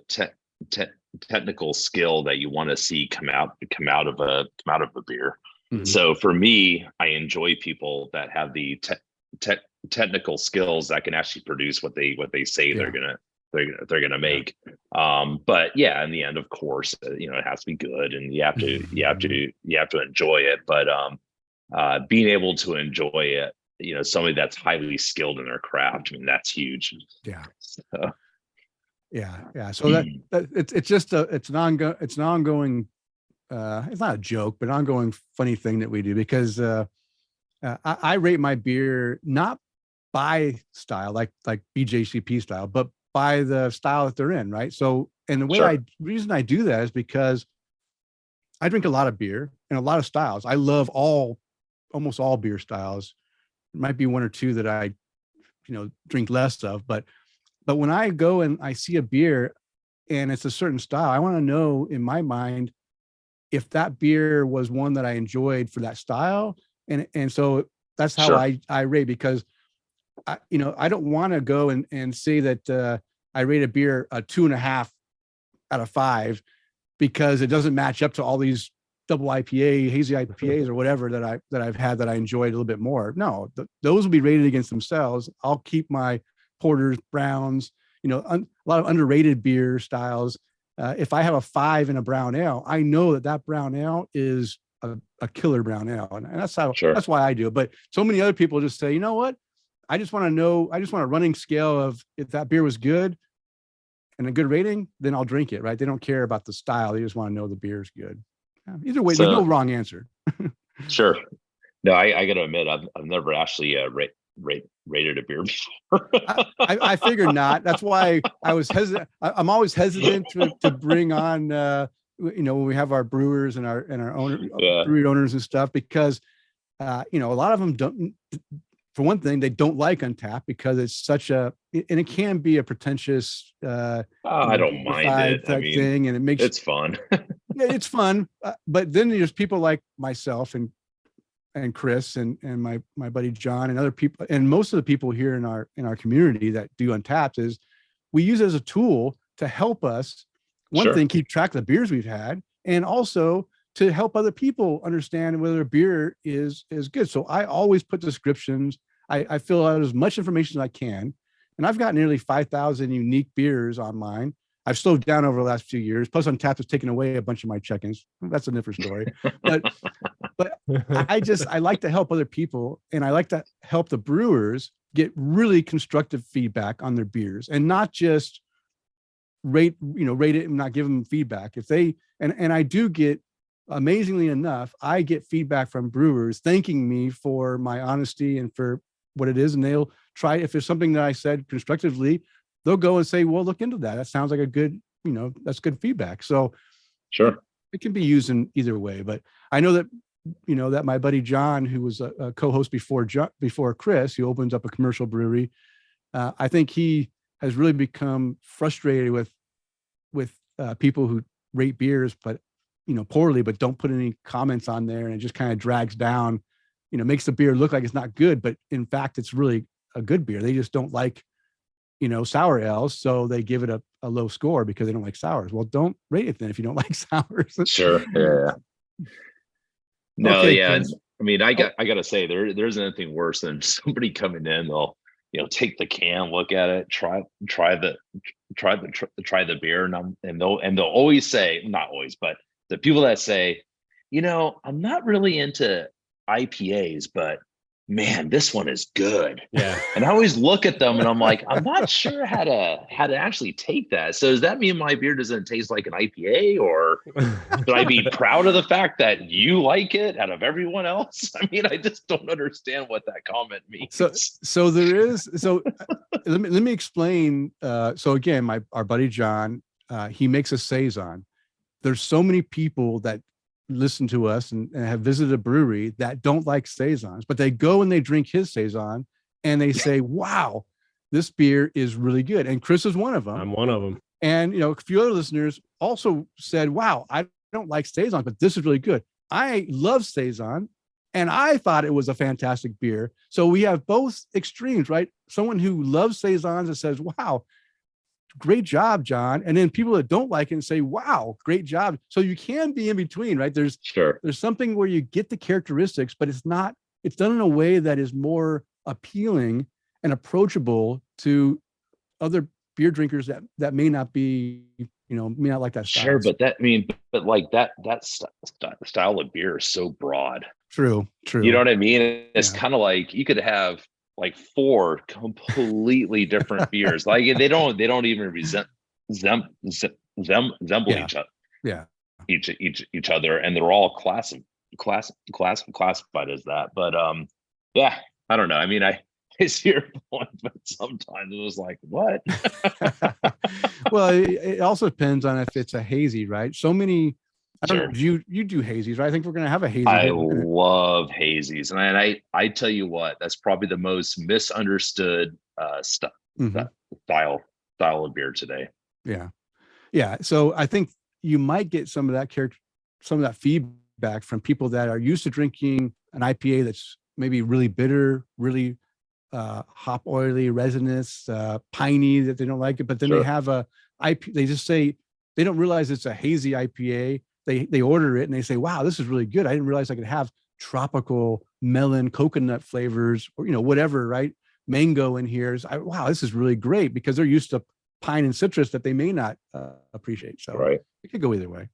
C: technical skill that you want to see come out of a beer.
A: Mhm.
C: So for me, I enjoy people that have the technical skills that can actually produce what they say they're gonna make. But yeah, in the end, of course, you know, it has to be good, and you have to enjoy it. But being able to enjoy it, you know, somebody that's highly skilled in their craft, I mean, that's huge.
A: Yeah.
C: So,
A: Yeah. So that it's just an ongoing, it's not a joke, but an ongoing funny thing that we do, because I rate my beer not by style, like BJCP style, but by the style that they're in, right? So, and the way
C: Sure.
A: reason I do that is because I drink a lot of beer and a lot of styles. I love almost all beer styles. There might be one or two that I, drink less of, but when I go and I see a beer and it's a certain style, I want to know in my mind if that beer was one that I enjoyed for that style. And so that's how
C: Sure.
A: I rate, because I don't want to go and say that I rate a beer a 2.5 out of 5 because it doesn't match up to all these double IPA, hazy IPAs, or whatever that I've had that I enjoyed a little bit more. No, those will be rated against themselves. I'll keep my porters, browns, a lot of underrated beer styles. If I have a 5 in a brown ale, I know that brown ale is a killer brown ale, and that's how.
C: Sure.
A: That's why I do it. But so many other people just say, you know what? I just want a running scale of if that beer was good and a good rating, then I'll drink it, right? They don't care about the style. They just want to know the beer is good. Either way, there's no wrong answer.
C: Sure. No, I got to admit, I've never actually rated a beer before.
A: I figured not. That's why I was hesitant. I'm always hesitant to bring on, when we have our brewers and our brewery owners and stuff, because, a lot of them don't. For one thing, they don't like Untapped because it's such and it can be a pretentious,
C: I don't mind it. I mean,
A: thing, and
C: it's fun.
A: Yeah, it's fun. But then there's people like myself and Kris and my buddy John and other people, and most of the people here in our community that do Untapped, is we use it as a tool to help us, one thing, keep track of the beers we've had, and also to help other people understand whether a beer is good. So I always put descriptions. I fill out as much information as I can. And I've got nearly 5,000 unique beers on mine. I've slowed down over the last few years. Plus, Untapped has taken away a bunch of my check-ins. That's a different story. But I like to help other people, and I like to help the brewers get really constructive feedback on their beers, and not just rate it and not give them feedback. If they, and I do get, amazingly enough, I get feedback from brewers thanking me for my honesty and for what it is. And they'll try, if there's something that I said constructively, they'll go and say, well, look into that. That sounds like a good, that's good feedback. So
C: sure,
A: it can be used in either way. But I know that, that my buddy John, who was a co-host before Kris, who opens up a commercial brewery, I think he has really become frustrated with people who rate beers, but poorly, but don't put any comments on there, and it just kind of drags down, makes the beer look like it's not good, but in fact it's really a good beer. They just don't like sour ales, so they give it a low score because they don't like sours. Well, don't rate it then if you don't like sours.
C: Sure. Yeah. No,
A: okay,
C: yeah.
A: Kris.
C: I mean, I gotta say, there's nothing worse than somebody coming in. They'll take the can, look at it, try the beer, and they'll always say, not always, but the people that say, I'm not really into IPAs, but man, this one is good.
B: Yeah.
C: And I always look at them and I'm like, I'm not sure how to actually take that. So does that mean my beer doesn't taste like an IPA, or should I be proud of the fact that you like it out of everyone else? I mean, I just don't understand what that comment means.
A: So there is, let me explain. So again, our buddy John, he makes a saison. There's so many people that listen to us and have visited a brewery that don't like saisons, but they go and they drink his saison and they say, wow, this beer is really good. And Kris is one of them.
B: I'm one of them.
A: And, a few other listeners also said, wow, I don't like Saison, but this is really good. I love Saison, and I thought it was a fantastic beer. So we have both extremes, right? Someone who loves Saisons and says, wow, great job, John. And then people that don't like it and say, wow, great job. So you can be in between, right? There's something where you get the characteristics, but it's done in a way that is more appealing and approachable to other beer drinkers that may not be, may not like that style.
C: Sure, but that style of beer is so broad.
A: True.
C: You know what I mean? It's kind of like you could have like 4 completely different beers. Like they don't even resemble each other.
A: Yeah.
C: Each other, and they're all classified as that. But yeah, I don't know. I mean, I see your point, but sometimes it was like, what?
A: Well, it also depends on if it's a hazy, right? So many. I don't know, you do hazies, right? I think we're going to have a hazy.
C: I love hazies, and I tell you what, that's probably the most misunderstood style of beer today.
A: Yeah. So I think you might get some of that feedback from people that are used to drinking an IPA that's maybe really bitter, really hop oily, resinous, piney, that they don't like it, but then they have they just say they don't realize it's a hazy IPA. They order it and they say, wow, this is really good. I didn't realize I could have tropical melon, coconut flavors, or, whatever, right? Mango in here. Wow, this is really great, because they're used to pine and citrus that they may not appreciate. So it could go either way.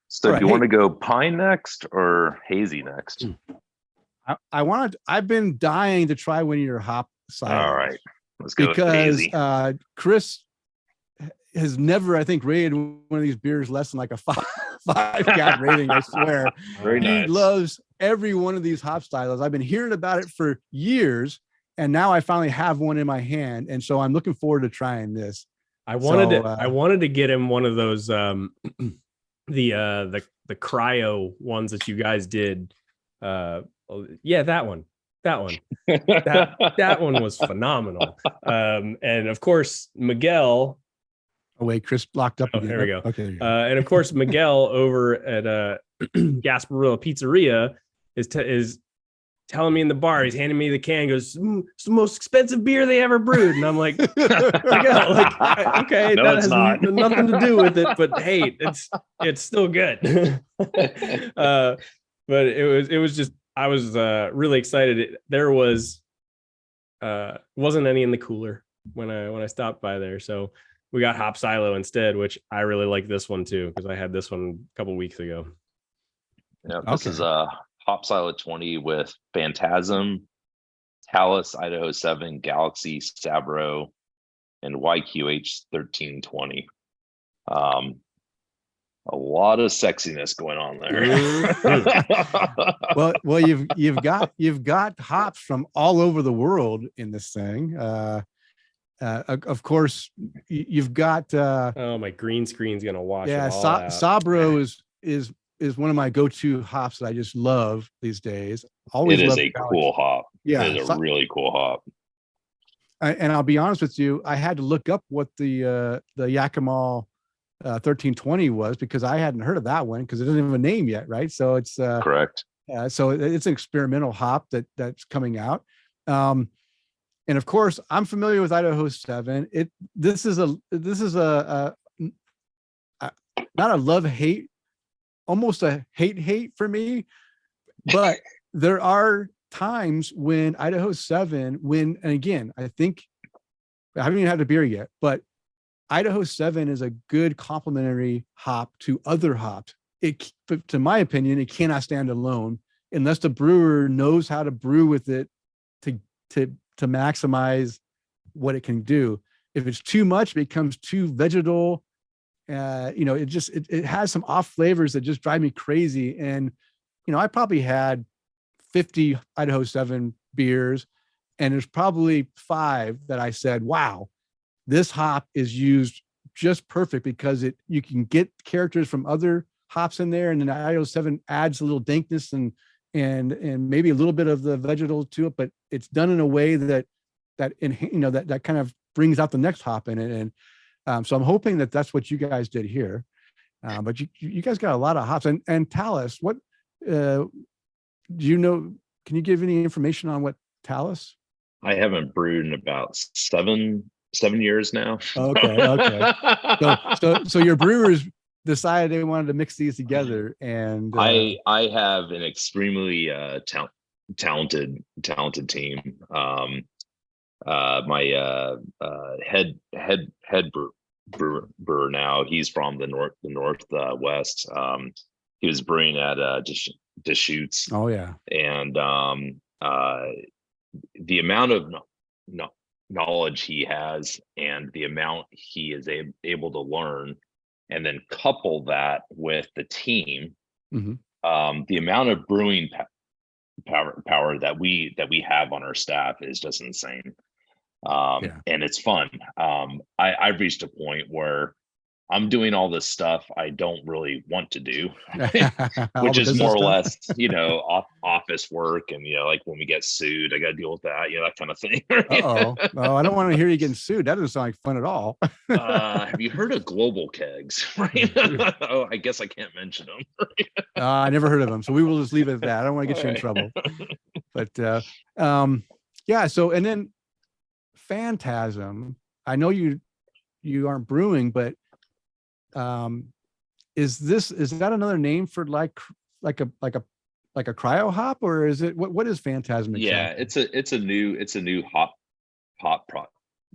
C: So do you want to go pine next or hazy next?
A: I've been dying to try one of your hop ciders.
C: All right, let's go
A: because Kris has never, I think, rated one of these beers less than like a five gap rating. I swear.
C: Very nice.
A: He loves every one of these hop styles. I've been hearing about it for years, and now I finally have one in my hand, and so I'm looking forward to trying this.
B: I wanted to get him one of those the cryo ones that you guys did. That one. That one was phenomenal. And of course, Miguel.
A: Oh wait, Kris locked up again.
B: There we go.
A: Okay.
B: And of course, Miguel over at Gasparilla Pizzeria is telling me in the bar. He's handing me the can. Goes, it's the most expensive beer they ever brewed, and I'm like, Miguel, okay,
C: no,
B: that
C: has
B: nothing to do with it, but hey, it's still good. But it was just, I was really excited. There wasn't any in the cooler when I stopped by there, so we got Hop Silo instead, which I really like this one too, because I had this one a couple weeks ago.
C: Yeah, this is a Hop Silo 20 with Phantasm, Talus, Idaho 7, Galaxy, Sabro, and YQH 1320. A lot of sexiness going on
A: there. well, you've got hops from all over the world in this thing. Of course, you've got.
B: My green screen's gonna wash it all out.
A: Sabro is one of my go-to hops that I just love these days.
C: It is a cool hop.
A: Yeah,
C: it is a really cool hop.
A: And I'll be honest with you, I had to look up what the Yakima 1320 was, because I hadn't heard of that one, because it doesn't have a name yet, right? So it's
C: correct.
A: So it's an experimental hop that's coming out. And of course, I'm familiar with Idaho 7. This is a not a love-hate, almost a hate for me. But there are times when Idaho 7, and again, I think I haven't even had a beer yet, but Idaho 7 is a good complementary hop to other hops. To my opinion, it cannot stand alone unless the brewer knows how to brew with it to maximize what it can do. If it's too much, it becomes too vegetal. It has some off flavors that just drive me crazy. And, I probably had 50 Idaho 7 beers, and there's probably 5 that I said, wow, this hop is used just perfect, because you can get characters from other hops in there. And then Idaho 7 adds a little dankness and maybe a little bit of the vegetal to it, but it's done in a way that kind of brings out the next hop in it. And So I'm hoping that that's what you guys did here. But you guys got a lot of hops. And Talus, what do you know? Can you give any information on what Talus?
C: I haven't brewed in about seven years now.
A: Okay. So your brewers decided they wanted to mix these together, and
C: I have an extremely talented team. My head brewer now, he's from the northwest. He was brewing at Deschutes.
A: Oh yeah.
C: And the amount of knowledge he has and the amount he is able to learn, and then couple that with the team, the amount of brewing power that we have on our staff is just insane. And it's fun. I've reached a point where I'm doing all this stuff I don't really want to do, which is more or less, office work. And, like when we get sued, I got to deal with that, that kind of thing.
A: Oh, I don't want to hear you getting sued. That doesn't sound like fun at all.
C: Have you heard of Global Kegs? Oh, I guess I can't mention them.
A: I never heard of them. So we will just leave it at that. I don't want to get you in trouble. But yeah. So, and then Phantasm, I know you aren't brewing, but is that another name for like a cryo hop, or is it what is Phantasm exactly?
C: Yeah, it's a new hop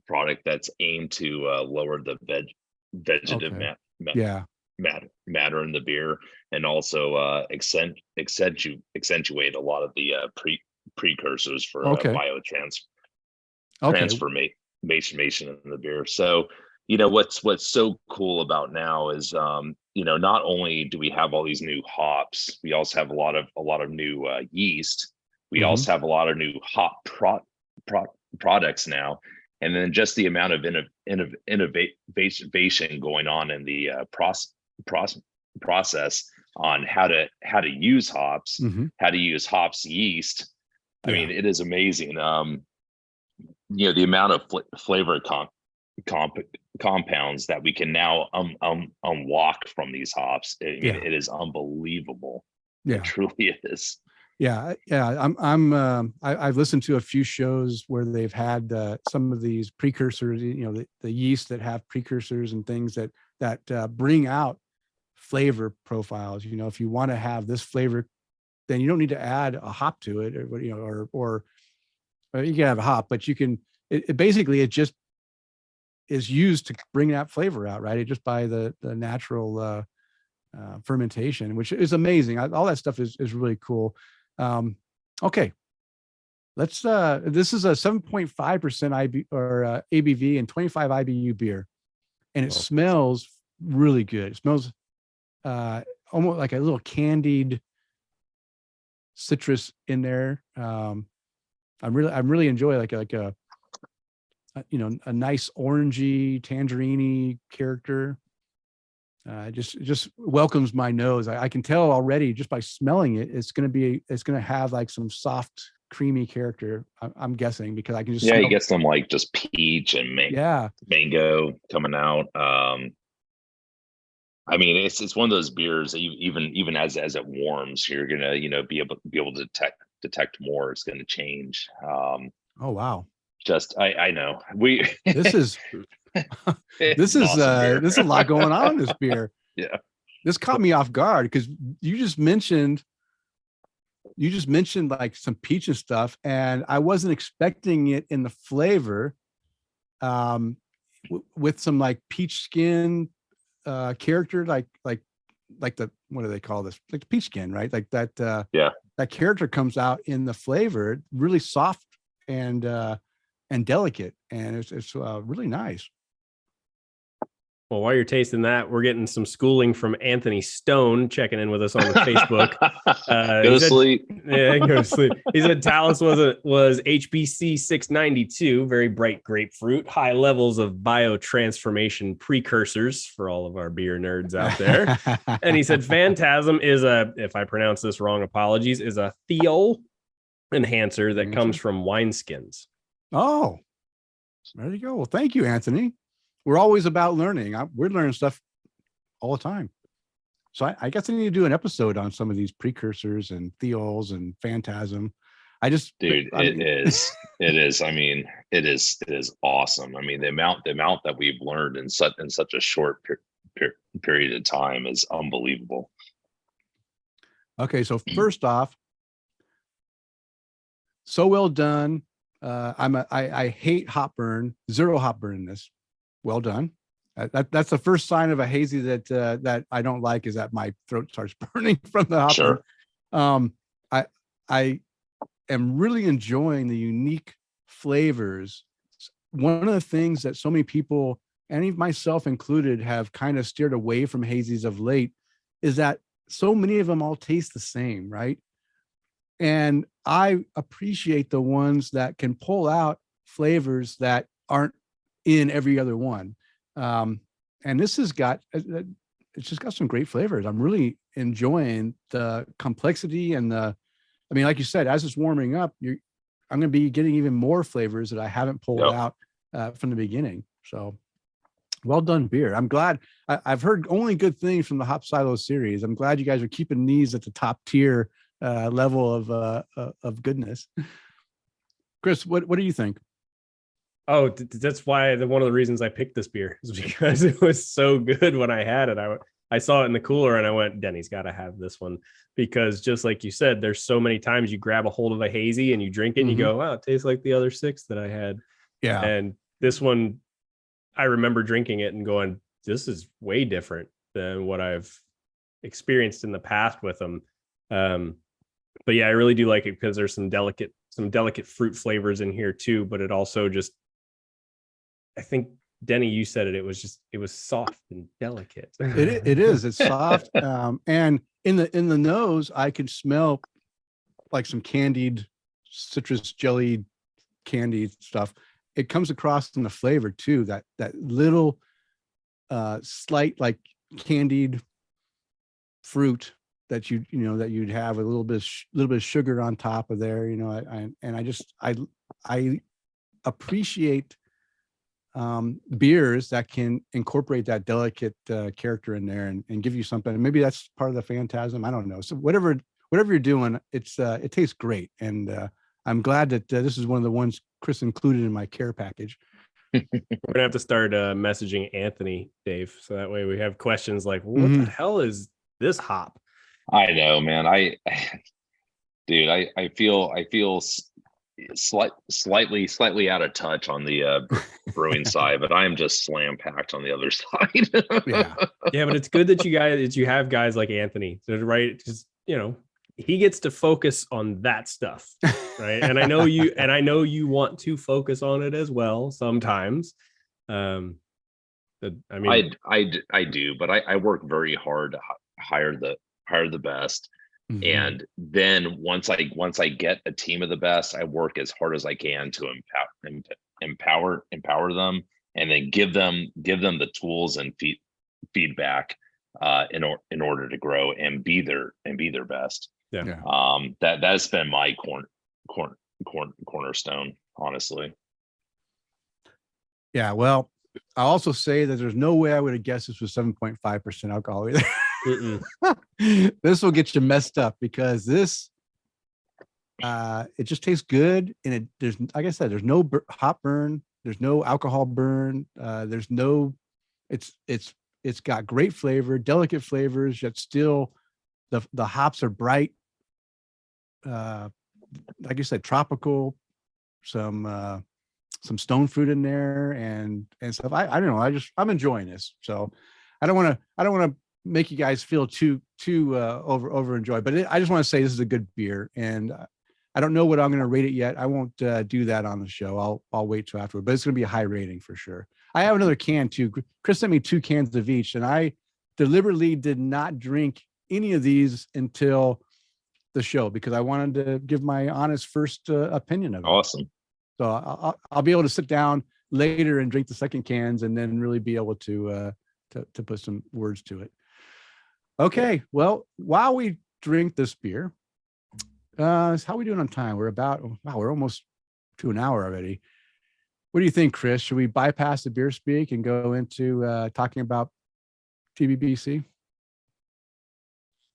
C: product that's aimed to lower the vegetative matter in the beer, and also accentuate a lot of the precursors for transformation in the beer. So what's so cool about now is not only do we have all these new hops, we also have a lot of new yeast. We also have a lot of new hop products now, and then just the amount of innovation going on in the process on how to use hops, how to use hops yeast. I mean, it is amazing. The amount of flavor compounds that we can now unlock from these hops. It is unbelievable. It truly is. I've
A: listened to a few shows where they've had some of these precursors, the yeast that have precursors and things that bring out flavor profiles. If you want to have this flavor, then you don't need to add a hop to it, or you can have a hop, but you can. It just is used to bring that flavor out, right? It just by the natural fermentation, which is amazing. All that stuff is really cool. Okay, let's. This is a 7.5% IB or ABV and 25 IBU beer, and it smells really good. It smells almost like a little candied citrus in there. I'm really enjoying like a nice orangey, tangerine-y character. Just welcomes my nose. I can tell already just by smelling it, it's going to have like some soft, creamy character. I'm guessing, because I can just
C: you get some like just peach and mango coming out. It's one of those beers that even as it warms, you're gonna be able to detect more. It's going to change.
A: Oh wow.
C: I know
A: this is a lot going on in this beer.
C: Yeah,
A: this caught me off guard because you just mentioned like some peach and stuff, and I wasn't expecting it in the flavor, with some like peach skin character, like the, what do they call this, like the peach skin, right? Like that that character comes out in the flavor, really soft and delicate, and it's really nice.
B: Well, while you're tasting that, we're getting some schooling from Anthony Stone checking in with us on the Facebook.
C: Go to sleep.
B: Yeah, go to sleep. He said Talus was HBC 692, very bright grapefruit, high levels of biotransformation precursors for all of our beer nerds out there. And he said Phantasm is if I pronounce this wrong, apologies, is a thiol enhancer that comes from wineskins.
A: Oh, there you go. Well, thank you, Anthony. we're always about learning. We're learning stuff all the time. So I guess I need to do an episode on some of these precursors and thiols and phantasm.
C: Dude, it is. I mean, it is awesome. I mean, the amount that we've learned in such a short period of time is unbelievable.
A: Okay, so first off, so well done. I hate hop burn, zero hop burn in this. Well done. That's the first sign of a hazy that I don't like, is that my throat starts burning from the hop
C: Sure.
A: burn. I am really enjoying the unique flavors. One of the things that so many people, and even myself included, have kind of steered away from hazies of late is that so many of them all taste the same, right? And I appreciate the ones that can pull out flavors that aren't in every other one. And this has got, it's just got some great flavors. I'm really enjoying the complexity and I mean, like you said, as it's warming up, I'm going to be getting even more flavors that I haven't pulled out from the beginning. So well done beer. I'm glad. I've heard only good things from the Hop Silo series. I'm glad you guys are keeping these at the top tier level of goodness. Kris, what do you think?
B: Oh, that's why one of the reasons I picked this beer is because it was so good when I had it. I saw it in the cooler and I went, Denny's got to have this one, because just like you said, there's so many times you grab a hold of a hazy and you drink it and you go, wow, it tastes like the other 6 that I had.
A: Yeah.
B: And this one, I remember drinking it and going, this is way different than what I've experienced in the past with them. But yeah, I really do like it because there's some delicate fruit flavors in here too, but it also just, I think Denny, you said it. It was soft and delicate.
A: It is. It's soft, and in the nose, I could smell like some candied citrus jelly, candy stuff. It comes across in the flavor too. That little, slight like candied fruit that that you'd have a little bit of sugar on top of there. I appreciate beers that can incorporate that delicate character in there and give you something. Maybe that's part of the phantasm. I don't know. So whatever you're doing, it tastes great. And I'm glad that this is one of the ones Kris included in my care package.
B: We're gonna have to start messaging Anthony, Dave, so that way we have questions like, what the hell is this hop?
C: I know, man. I feel slightly out of touch on the brewing side, but I am just slam packed on the other side.
B: Yeah, but it's good that you have guys like Anthony, right? Because he gets to focus on that stuff, right? And I know you want to focus on it as well sometimes. I
C: do, but I work very hard to hire the best. Mm-hmm. And then once I get a team of the best, I work as hard as I can to empower them, and then give them the tools and feedback in order to grow and be their best.
B: Yeah.
C: That's been my cornerstone, honestly.
A: Yeah. Well, I also say that there's no way I would have guessed this was 7.5% alcohol either. This will get you messed up, because this it just tastes good, and there's, like I said, there's no hop burn, there's no alcohol burn, it's got great flavor, delicate flavors, yet still the hops are bright, like you said, tropical, some stone fruit in there and stuff. I don't know, I'm enjoying this, so I don't want to make you guys feel too over enjoyed, but I just want to say this is a good beer, and I don't know what I'm going to rate it yet. I won't do that on the show. I'll wait till afterward, but it's going to be a high rating for sure. I have another can too. Kris sent me 2 cans of each, and I deliberately did not drink any of these until the show, because I wanted to give my honest first opinion of it.
C: Awesome.
A: So I'll be able to sit down later and drink the second cans, and then really be able to put some words to it. Okay, well, while we drink this beer, how are we doing on time? We're almost to an hour already. What do you think, Kris? Should we bypass the beer speak and go into talking about TBBC?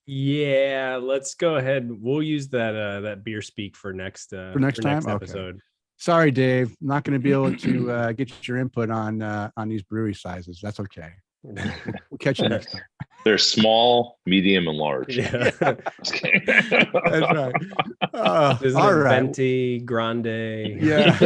B: Yeah, let's go ahead. We'll use that beer speak for next
A: time
B: episode.
A: Okay. Sorry, Dave. I'm not going to be able to get your input on these brewery sizes. That's okay. We'll catch you next time.
C: They're small, medium, and large.
B: Yeah.
A: That's right.
B: Isn't
A: all
B: it
A: right.
B: Venti, Grande?
A: Yeah.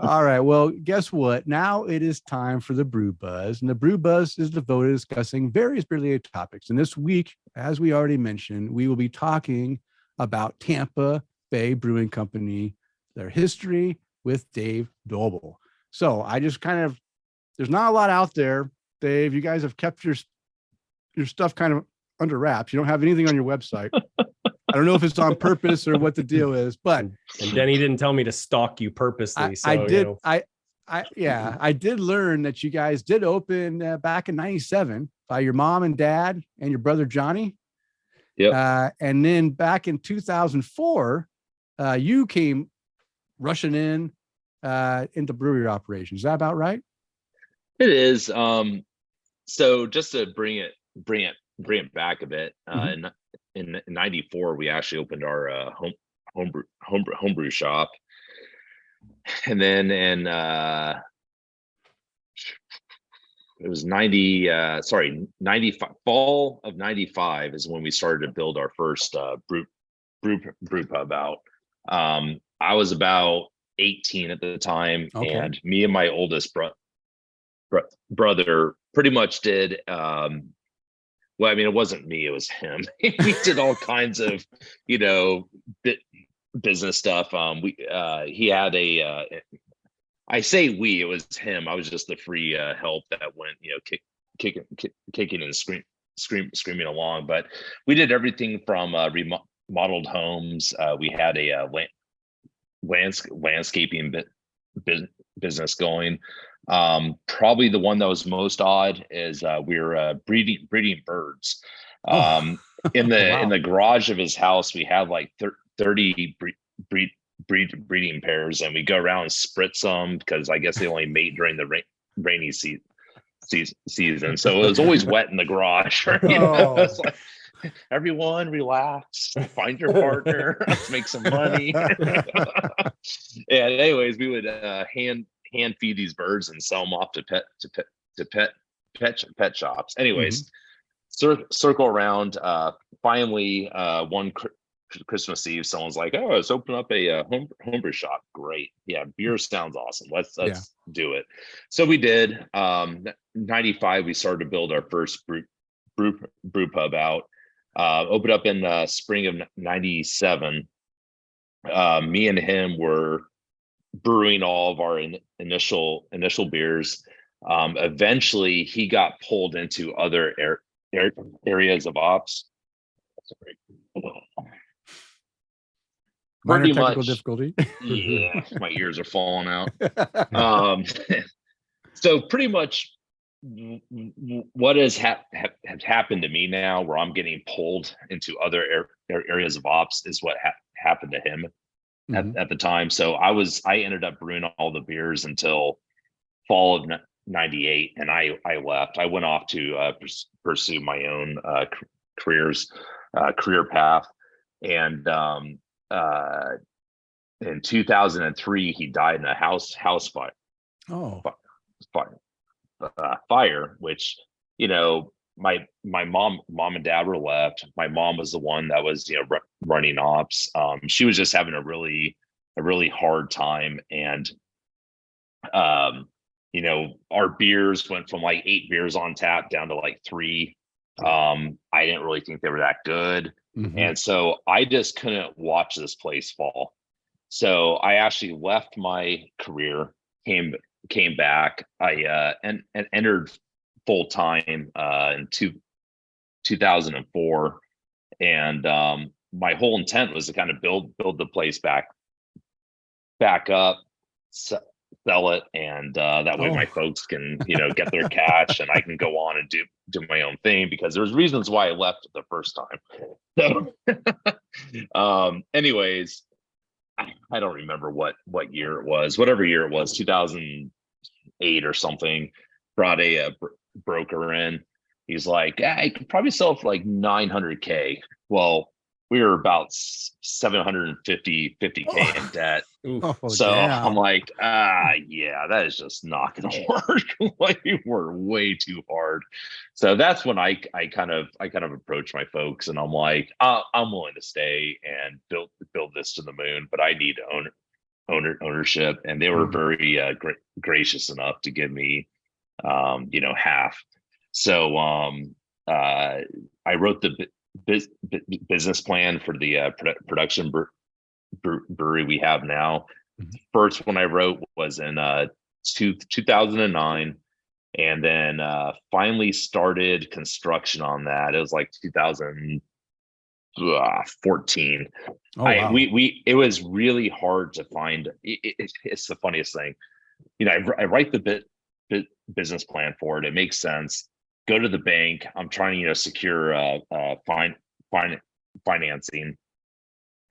A: All right. Well, guess what? Now it is time for the Brew Buzz. And the Brew Buzz is devoted to discussing various beer-related topics. And this week, as we already mentioned, we will be talking about Tampa Bay Brewing Company, their history with Dave Doble. So I just there's not a lot out there, Dave. You guys have kept your stuff kind of under wraps. You don't have anything on your website. I don't know if it's on purpose or what the deal is, but
B: and Denny didn't tell me to stalk you purposely.
A: I did. I did learn that you guys did open back in '97 by your mom and dad and your brother Johnny.
C: Yep.
A: And then back in 2004, you came rushing into brewery operations. Is that about right?
C: It is. So just to bring it back a bit, in '94 we actually opened our homebrew shop, and then in it was 95 fall of '95 is when we started to build our first brew pub out. I was about 18 at the time, and me and my oldest brother pretty much did well, I mean, it wasn't me, it was him. We did all kinds of, business stuff. He had I say we, it was him. I was just the free help that went, kicking and screaming along. But we did everything from remodeled homes. We had a landscaping business going. Probably the one that was most odd is we were breeding birds. In the garage of his house, we had like 30 breeding pairs, and we go around and spritz them because I guess they only mate during the rainy season. So it was always wet in the garage. Right? It's like, everyone relax, find your partner, let's make some money. And anyways, we would hand feed these birds and sell them off to pet shops. Anyways, circle around. Finally, one Christmas Eve, someone's like, "Oh, let's open up a homebrew shop." Great, yeah, beer sounds awesome. Let's do it. So we did. '95, we started to build our first brew pub out. Opened up in spring of '97. Me and him were brewing all of our initial beers. Eventually he got pulled into other areas of ops.
A: Minor technical difficulty.
C: Yeah, my ears are falling out. So pretty much what has happened to me now, where I'm getting pulled into other areas of ops, is what happened to him at the time. So I ended up brewing all the beers until fall of '98, and I left. I went off to pursue my own career path, and in 2003 he died in a house fire. Fire, which my mom and dad were left. My mom was the one that was running ops. She was just having a really hard time, and our beers went from like 8 beers on tap down to like 3. I didn't really think they were that good, and so I just couldn't watch this place fall. So I actually left my career, came back. I and entered full time in 2004, and my whole intent was to kind of build the place back up, sell it, and that way my folks can get their cash, and I can go on and do my own thing, because there's reasons why I left the first time. So anyways, I don't remember what year it was, whatever year it was, 2008 or something. Brought a broker in. He's like, I could probably sell it for like 900K. Well, we were about 750K in debt. So I'm like, yeah, that is just not going to work. Like, we were way too hard. So that's when I kind of approached my folks, and I'm like, I'm willing to stay and build this to the moon, but I need ownership. And they were very gracious enough to give me, half. So I wrote the business plan for the production brewery we have now. First one I wrote was in 2009, and then finally started construction on that. It was like 2014. Wow. It was really hard to find. It's the funniest thing. I write the business plan for it. It makes sense. Go to the bank. I'm trying to secure financing.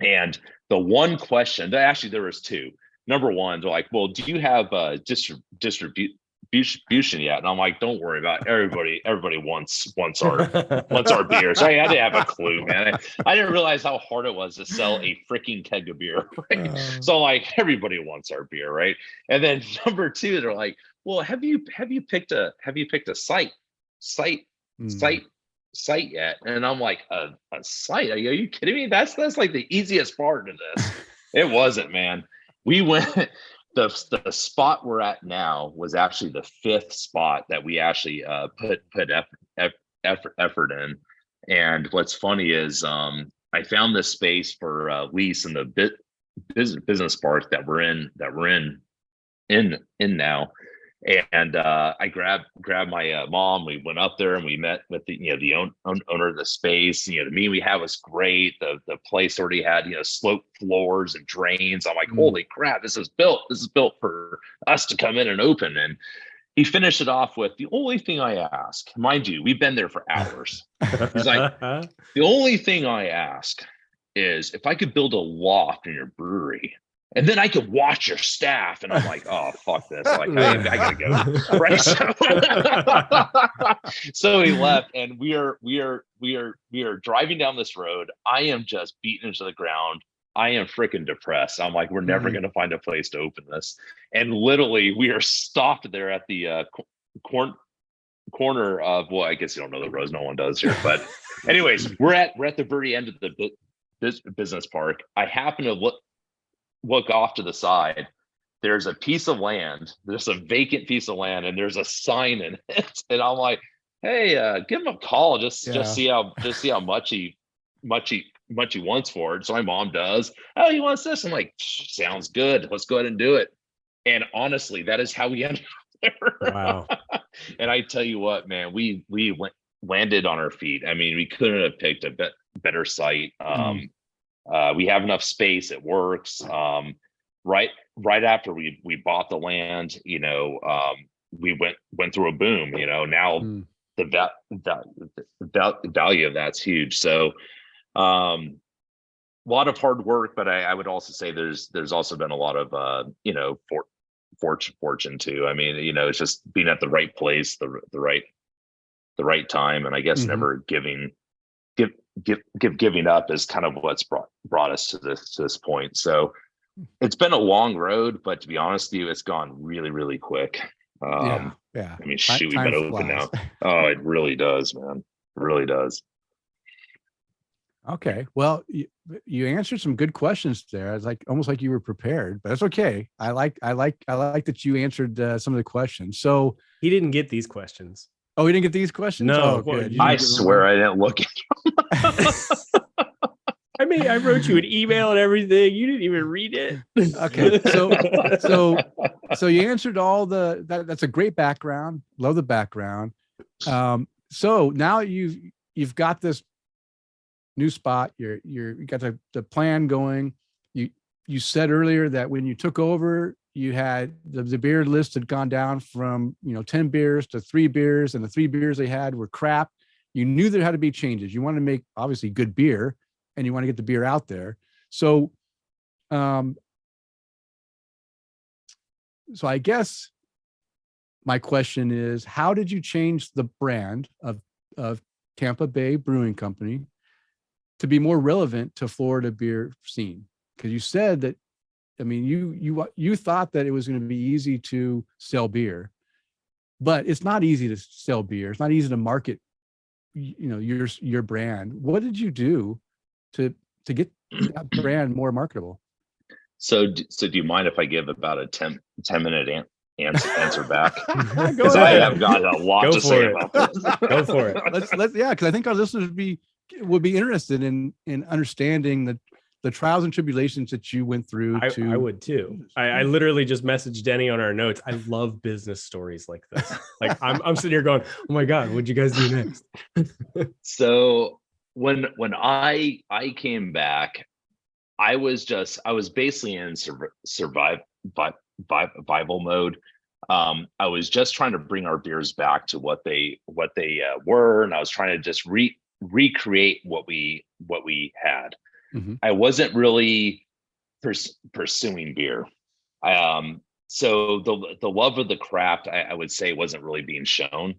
C: And the one question, actually there was two. Number one, they're like, well, do you have distribution yet? And I'm like, don't worry about it. Everybody wants our beers. I didn't have a clue, man. I didn't realize how hard it was to sell a freaking keg of beer. Right? So like, everybody wants our beer, right? And then number two, they're like, well, have you picked a site yet? And I'm like, a site? Are you kidding me? That's like the easiest part of this. It wasn't, man. We went. The spot we're at now was actually the fifth spot that we actually put effort in. And what's funny is I found this space for lease in the business park that we're in now. And I grabbed my mom. We went up there and we met with the owner of the space. The meeting we had was great. The place already had sloped floors and drains. I'm like, holy crap, this is built for us to come in and open. And he finished it off with, the only thing I ask, mind you, we've been there for hours. He's like, the only thing I ask is if I could build a loft in your brewery, and then I could watch your staff. And I'm like, oh, fuck this. Like, I gotta go. Right. So he left, and we are driving down this road. I am just beaten into the ground. I am freaking depressed. I'm like, we're never going to find a place to open this. And literally we are stopped there at the corner of, well, I guess you don't know the roads. No one does here. But anyways, we're at the very end of the business park. I happen to look off to the side. There's a piece of land. There's a vacant piece of land, and there's a sign in it. And I'm like, hey, give him a call. Just see how much he wants for it. So my mom does. Oh, he wants this. I'm like, sounds good. Let's go ahead and do it. And honestly, that is how we ended up there. Wow. And I tell you what, man, we landed on our feet. I mean, we couldn't have picked a better site. We have enough space. It works. Right after we bought the land, we went through a boom. Now the value of that's huge. So a lot of hard work, but I would also say there's also been a lot of fortune too. I mean, it's just being at the right place, the right time, and I guess never giving up is kind of what's brought us to this point. So it's been a long road, but to be honest with you, it's gone really, really quick. Yeah. I mean, shoot, we've been open now. Oh, it really does, man. It really does.
A: Okay. Well, you answered some good questions there. It's like almost like you were prepared, but that's okay. I like that you answered some of the questions. So
B: he didn't get these questions.
A: Oh, you didn't get these questions?
B: No.
A: Oh, good.
C: I swear I didn't look at them.
B: I mean, I wrote you an email and everything. You didn't even read it.
A: Okay. So you answered all that's a great background. Love the background. So now you've got this new spot. You got the plan going. You said earlier that when you took over, you had the beer list had gone down from 10 beers to 3 beers, and the 3 beers they had were crap. You knew there had to be changes. You want to make obviously good beer, and you want to get the beer out there. So So I guess my question is, how did you change the brand of Tampa Bay Brewing Company to be more relevant to Florida beer scene? Because you said that, I mean, you thought that it was going to be easy to sell beer, but it's not easy to sell beer. It's not easy to market, your brand. What did you do to get that brand more marketable?
C: So do you mind if I give about a 10-minute answer back?
A: Go
C: Because I
A: ahead.
C: have got a lot to say about this.
B: Go for it.
A: Let's yeah, because I think our listeners would be interested in understanding the trials and tribulations that you went through.
B: I would too. I literally just messaged Denny on our notes. I love business stories like this. Like I'm sitting here going, oh my God, what'd you guys do next?
C: So when I came back, I was basically in survival mode. I was just trying to bring our beers back to what they were, and I was trying to just recreate what we had. Mm-hmm. I wasn't really pursuing beer. So the love of the craft, I would say, wasn't really being shown.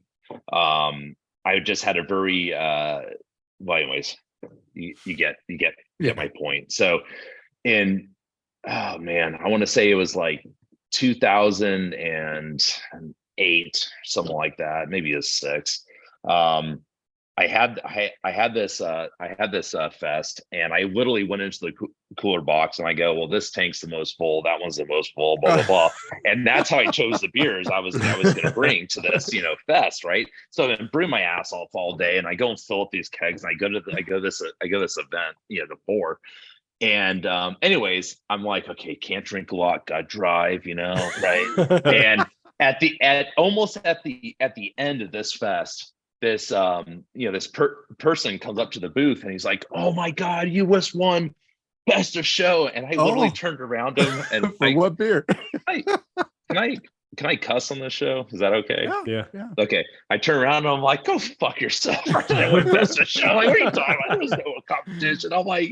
C: I just had a very well, anyways, you get my point. So oh man, I want to say it was like 2008, something like that, maybe a 6. I had this fest, and I literally went into the cooler box and I go, well, this tank's the most full, that one's the most full, blah blah blah, and that's how I chose the beers I was going to bring to this fest, right? So I've been brewing my ass off all day, and I go and fill up these kegs, and I go this event before. And anyways, I'm like, okay, can't drink a lot, gotta drive, right? And at the end of this fest, this person comes up to the booth, and he's like, oh my God, you just won best of show. And I literally turned around him and
A: for what beer?
C: Can I cuss on this show? Is that okay?
B: Yeah.
C: Okay. I turn around and I'm like, go fuck yourself. I won best of show. Like, what are you talking about? There's no competition. I'm like,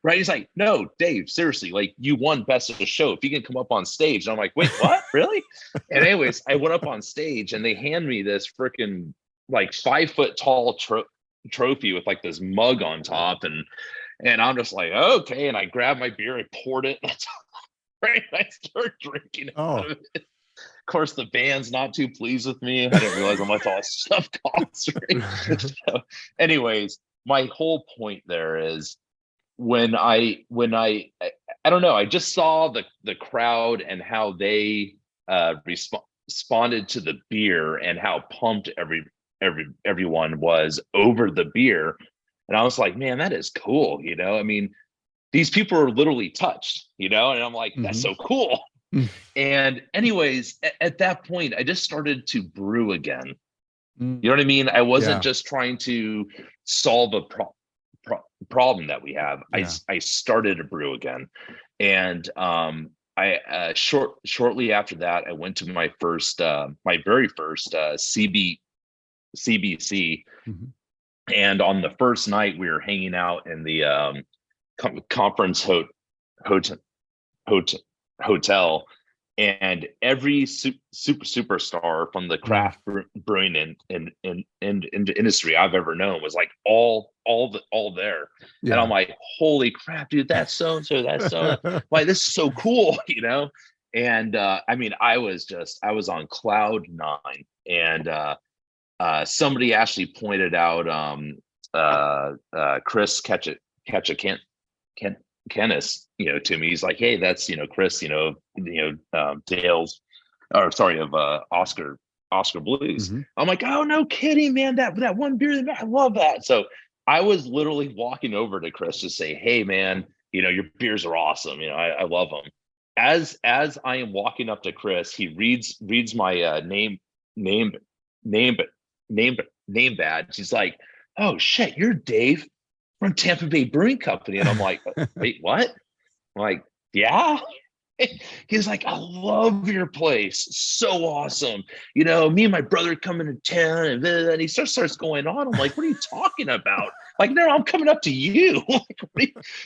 C: right. He's like, no, Dave, seriously, like, you won best of the show. If you can come up on stage. And I'm like, wait, what? Really? And anyways, I went up on stage, and they hand me this freaking like 5-foot tall trophy with like this mug on top. And I'm just like, okay. And I grabbed my beer, I poured it. Right, I start drinking out of it. Of course, the band's not too pleased with me. I didn't realize how much all this stuff costs. Right? So, anyways, my whole point there is when I don't know, I just saw the crowd and how they responded to the beer, and how pumped everyone was over the beer, and I was like, man, that is cool. I mean, these people are literally touched, and I'm like, that's so cool. And anyways, at that point, I just started to brew again. You know what I mean? I wasn't just trying to solve a problem that we have. Yeah. I started to brew again. And I shortly after that, I went to my very first CBC. And on the first night, we were hanging out in the conference hotel, and every superstar from the craft brewing in industry I've ever known was like all there. Yeah. And I'm like, holy crap, dude, that's so and so, that's so like, this is so cool, And I mean, I was on cloud 9. And somebody actually pointed out Kris Kennis, to me. He's like, hey, that's Kris, Dale's, or sorry, of Oscar Blues. I'm like, oh, no kidding, man, that one beer, I love that. So I was literally walking over to Kris to say, hey man, your beers are awesome, I love them. As I am walking up to Kris, he reads my name badge. He's like, oh shit, you're Dave from Tampa Bay Brewing Company. And I'm like, wait, what? I'm like, yeah. He's like, I love your place. So awesome. You know, me and my brother coming to town, and he starts going on. I'm like, what are you talking about? Like, no, I'm coming up to you.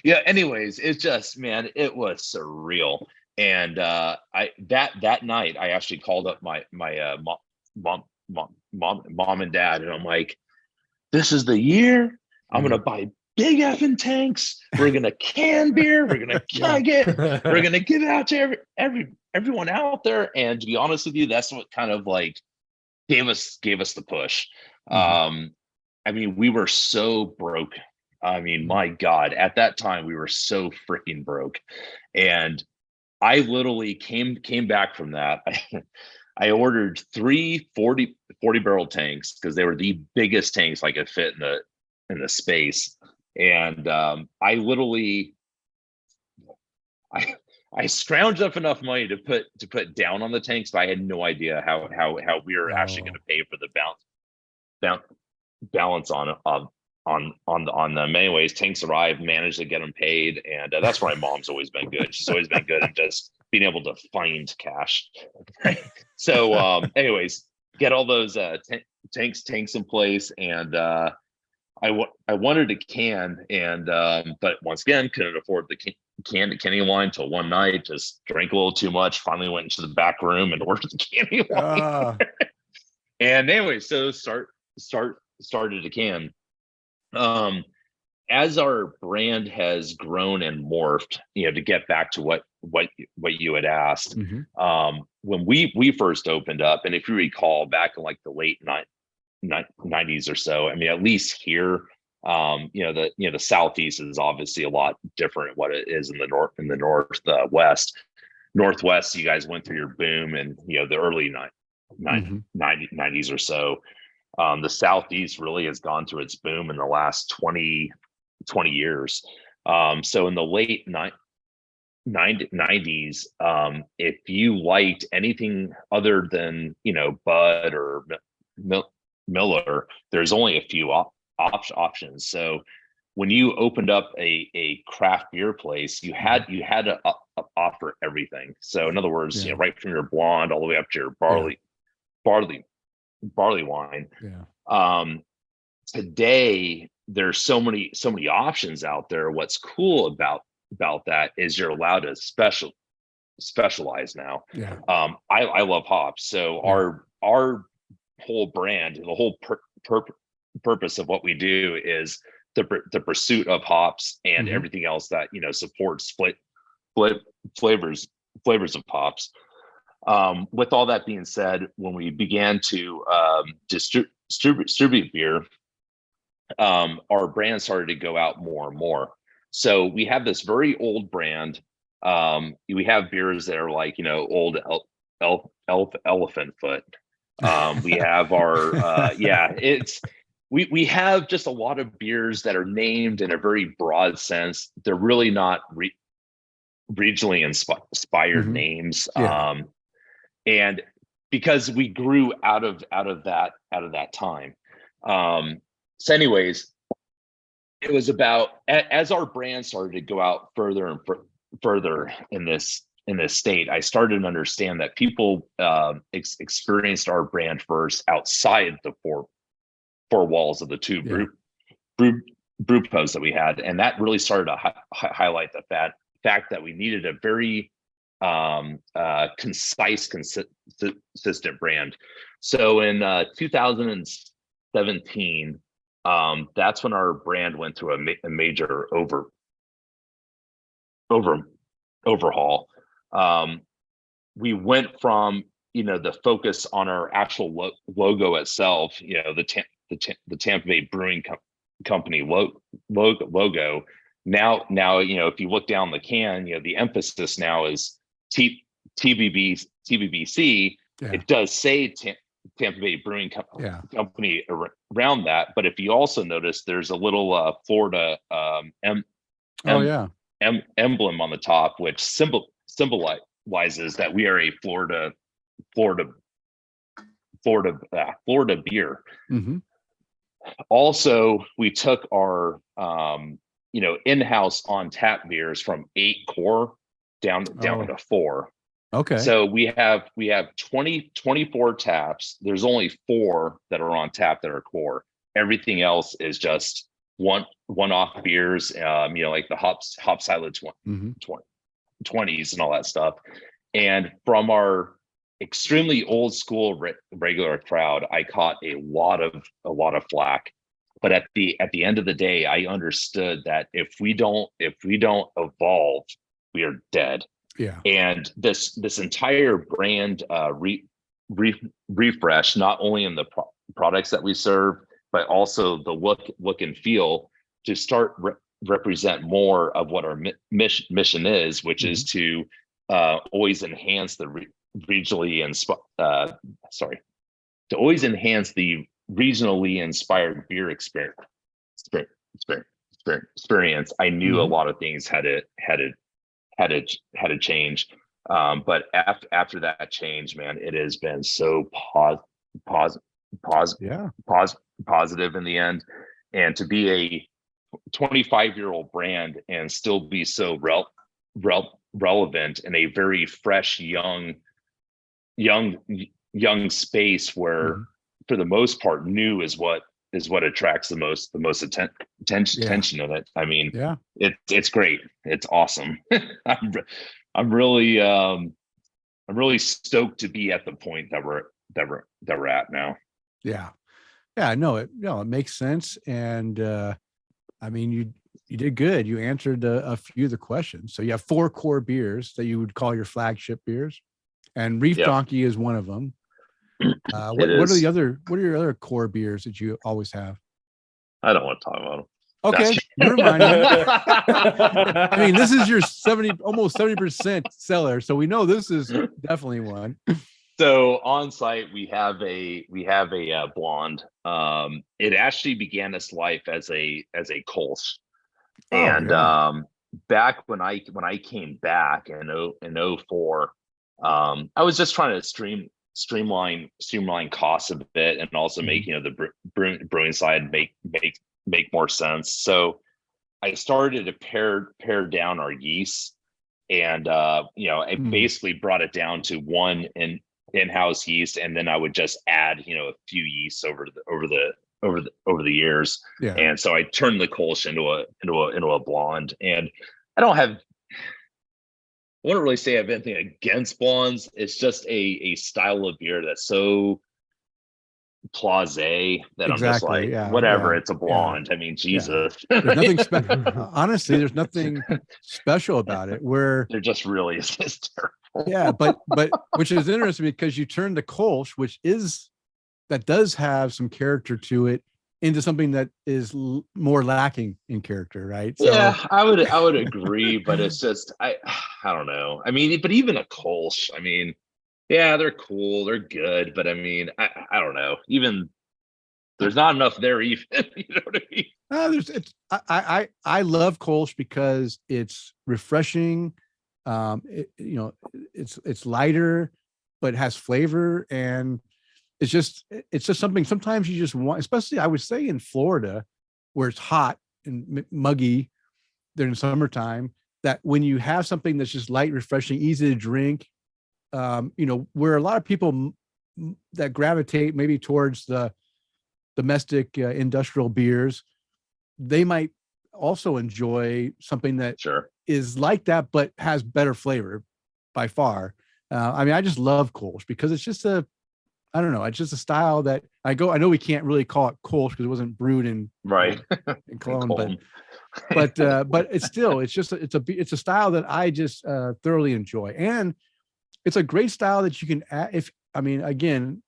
C: Yeah. Anyways, it's just, man, it was surreal. And that night, I actually called up my mom and dad, and I'm like, this is the year. I'm gonna buy big effing tanks. We're gonna can beer. We're gonna keg it. We're gonna give it out to everyone out there. And to be honest with you, that's what kind of like gave us the push. I mean, we were so broke. I mean, my God, at that time we were so freaking broke. And I literally came back from that. I ordered 3 40 barrel tanks because they were the biggest tanks I could fit in the space. And I literally I scrounged up enough money to put down on the tanks, but I had no idea how we were actually going to pay for the balance on them. Anyways, tanks arrived, managed to get them paid, and that's why my mom's always been good. She's always been good at just being able to find cash. So, anyways, get all those tanks in place, and I wanted a can, and but once again, couldn't afford the canning line till one night. Just drank a little too much. Finally went into the back room and ordered the canning line. And anyway, so started a can. As our brand has grown and morphed, you know, to get back to what you had asked, when we first opened up, and if you recall back in like the late 90s or so, I mean, at least here, the Southeast is obviously a lot different what it is in the Northwest. You guys went through your boom and, you know, the early 90s or so. The Southeast really has gone through its boom in the last 20 years. So in the late 90s, if you liked anything other than, you know, Bud or Miller, there's only a few options. So when you opened up a craft beer place, you had to offer everything. So in other words, you know, right from your blonde all the way up to your barley wine. Today there's so many options out there. What's cool about that is you're allowed to specialize now. I love hops, so our whole brand, the whole purpose of what we do is the pursuit of hops and everything else that, you know, supports flavors of hops. With all that being said, when we began to distribute beer, our brand started to go out more and more. So we have this very old brand. We have beers that are like, you know, old elephant foot. We have our we have just a lot of beers that are named in a very broad sense. They're really not regionally inspired names. And because we grew out of that time. So anyways, it was about, as our brand started to go out further and further in this state, I started to understand that people experienced our brand first outside the four walls of the two brew pubs that we had, and that really started to highlight the fact that we needed a very concise, consistent brand. So in 2017, that's when our brand went through a major overhaul. We went from, you know, the focus on our actual logo itself, you know, the Tampa Bay Brewing Company logo. Now, you know, if you look down the can, you know, the emphasis now is TBBC. It does say Tampa Bay Brewing Company around that, but if you also notice, there's a little Florida emblem on the top, which symbolizes that we are a Florida beer. Also, we took our you know, in-house on tap beers from 8 core down to 4.
A: Okay.
C: So we have 24 taps. There's only 4 that are on tap that are core. Everything else is just one-off beers, like the hop silent 20s and all that stuff. And from our extremely old school regular crowd, I caught a lot of flack. But at the end of the day, I understood that if we don't evolve, we are dead.
A: Yeah.
C: And this entire brand refresh, not only in the products that we serve, but also the look and feel, to start represent more of what our mission is, which is to always enhance the regionally inspired beer experience. I knew a lot of things had to change, but after that change, man, it has been so positive in the end. And to be a 25-year-old brand and still be so relevant in a very fresh, young space where, for the most part, new is what attracts the most attention in it. I mean, it's great. It's awesome. I'm really stoked to be at the point that we're at now.
A: Yeah. No, it makes sense. And I mean, you did good. You answered a few of the questions. So you have 4 core beers that you would call your flagship beers, and Reef Donkey is one of them. What are your other core beers that you always have?
C: I don't want to talk about them.
A: Okay, never mind. I mean, this is your almost 70% seller, so we know this is definitely one.
C: So on site we have a blonde. It actually began its life as a Kolsch, and back when I came back in 04, I was just trying to streamline costs a bit, and also make the brewing side make more sense. So I started to pare down our yeast, and I basically brought it down to one in-house yeast, and then I would just add a few yeasts over the years. And so I turned the Kolsch into a blonde. And I wouldn't really say I have anything against blondes. It's just a style of beer that's so blasé that I'm just like, whatever, it's a blonde. I mean, Jesus.
A: There's nothing special. Honestly, there's nothing special about it. Where
C: there just really is just terrible.
A: Yeah, but which is interesting, because you turned the Kolsch, that does have some character to it, into something that is more lacking in character, right? So,
C: yeah, I would agree, but it's just I don't know. I mean, but even a Kolsch, I mean, yeah, they're cool, they're good, but I mean, I don't know. Even there's not enough there, even. You know what I mean?
A: I love Kolsch because it's refreshing. It's lighter, but has flavor, and it's just something sometimes you just want, especially I would say in Florida, where it's hot and muggy during summertime, that when you have something that's just light, refreshing, easy to drink, where a lot of people that gravitate maybe towards the domestic industrial beers, they might also enjoy something that is like that, but has better flavor by far. I mean, I just love Kolsch because it's just it's just a style that I know we can't really call it Kolsch because it wasn't brewed in Cologne, but it's still, it's a style that I just thoroughly enjoy. And it's a great style that you can add. Again,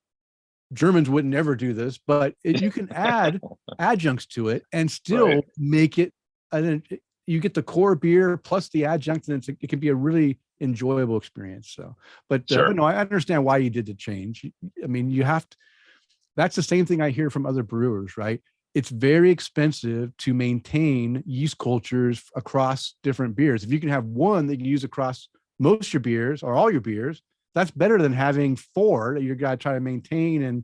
A: Germans would never do this, but you can add adjuncts to it and still make it. You get the core beer plus the adjunct, and it can be a really enjoyable experience. So, but no, I understand why you did the change. I mean, you have to. That's the same thing I hear from other brewers, right? It's very expensive to maintain yeast cultures across different beers. If you can have one that you use across most of your beers or all your beers, that's better than having 4 that you're gonna try to maintain and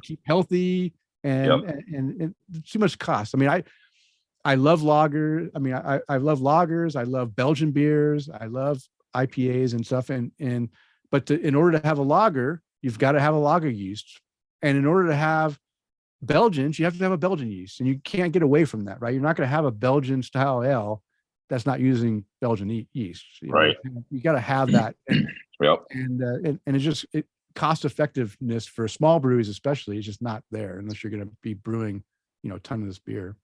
A: keep healthy and too much cost. I mean, I love lager. I mean, I love lagers. I love Belgian beers. I love IPAs and stuff. But in order to have a lager, you've got to have a lager yeast. And in order to have Belgians, you have to have a Belgian yeast, and you can't get away from that, right? You're not going to have a Belgian style ale that's not using Belgian yeast.
C: Right.
A: You got to have that. And,
C: Yep.
A: and it's just cost effectiveness for small breweries, especially, is just not there unless you're going to be brewing, a ton of this beer.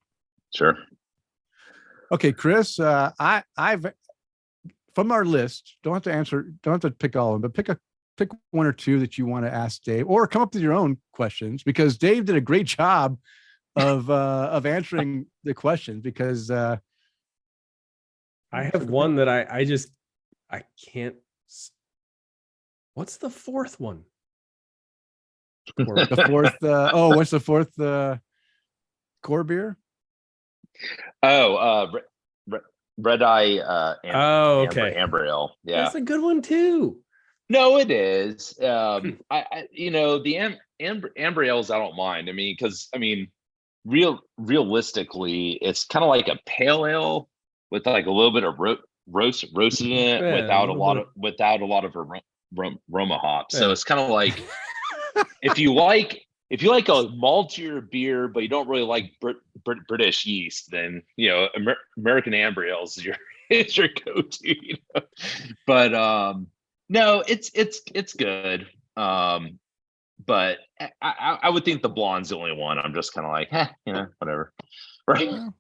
C: Sure.
A: Okay, Kris, I've from our list, don't have to pick all of them, but pick one or two that you want to ask Dave, or come up with your own questions, because Dave did a great job of answering the questions, because I
B: have one that I can't. What's the fourth one?
A: The fourth what's the fourth core beer?
C: Red Eye
B: okay.
C: Amber Ale. Yeah,
B: that's a good one too.
C: No, it is. The Amber Ales I don't mind. I mean, because realistically, it's kind of like a pale ale with like a little bit of roasted in it, without a lot of aroma hops. Yeah. So it's kind of like if you like a maltier beer, but you don't really like British yeast, then American Amber Ales is your go-to. But no, it's good. But I would think the blonde's the only one. I'm just kind of like, whatever. Right.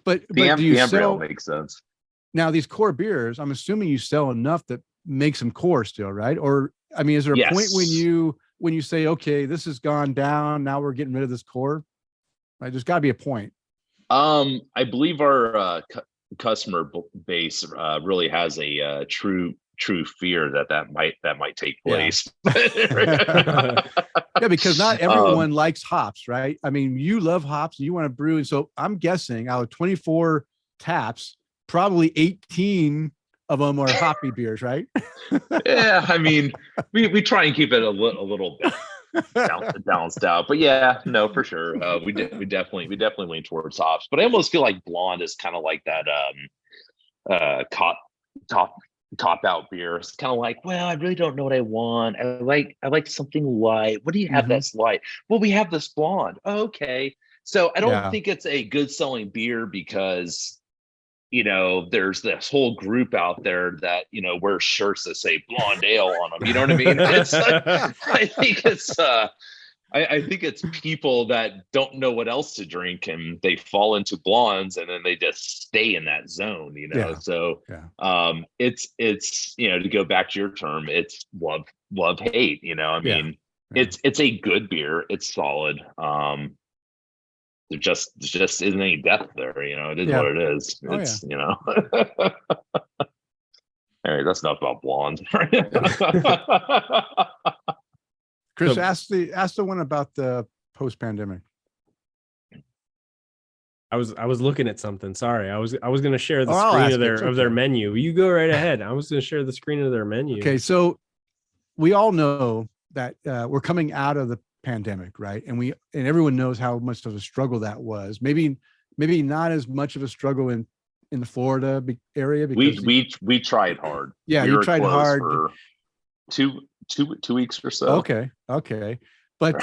A: But
C: the Amber Ale makes sense.
A: Now, these core beers, I'm assuming you sell enough that makes them core still, right? Or is there a point when you say, okay, this has gone down, now we're getting rid of this core? Right? There's got to be a point.
C: I believe our customer base really has a true fear that might take place.
A: Yeah, because not everyone likes hops, right? I mean, you love hops, you want to brew, and so I'm guessing out of 24 taps, probably 18 of them are hoppy beers, right?
C: Yeah, I mean, we try and keep it a little bit balanced out, but yeah, no, for sure, we definitely lean towards hops. But I almost feel like blonde is kind of like that cop out beer. It's kind of like, well, I really don't know what I want. I like something light. What do you have that's light? Well, we have this blonde. Oh, okay. So I don't think it's a good selling beer because there's this whole group out there that wears shirts that say blonde ale on them. You know what I mean? It's like, I think it's people that don't know what else to drink, and they fall into blondes, and then they just stay in that zone. So it's to go back to your term, it's love hate. It's a good beer. It's solid. There just isn't any depth there. It is what it is. It's Anyway, that's not about blonde.
A: Kris, ask the one about the post-pandemic.
B: I was looking at something. Sorry, I was going to share the screen of their menu. You go right ahead. I was going to share the screen of their menu.
A: Okay, so we all know that we're coming out of the pandemic, right? And everyone knows how much of a struggle that was. Maybe not as much of a struggle in the Florida area, because
C: we tried hard.
A: Yeah, you tried hard
C: for two weeks or so.
A: Okay, but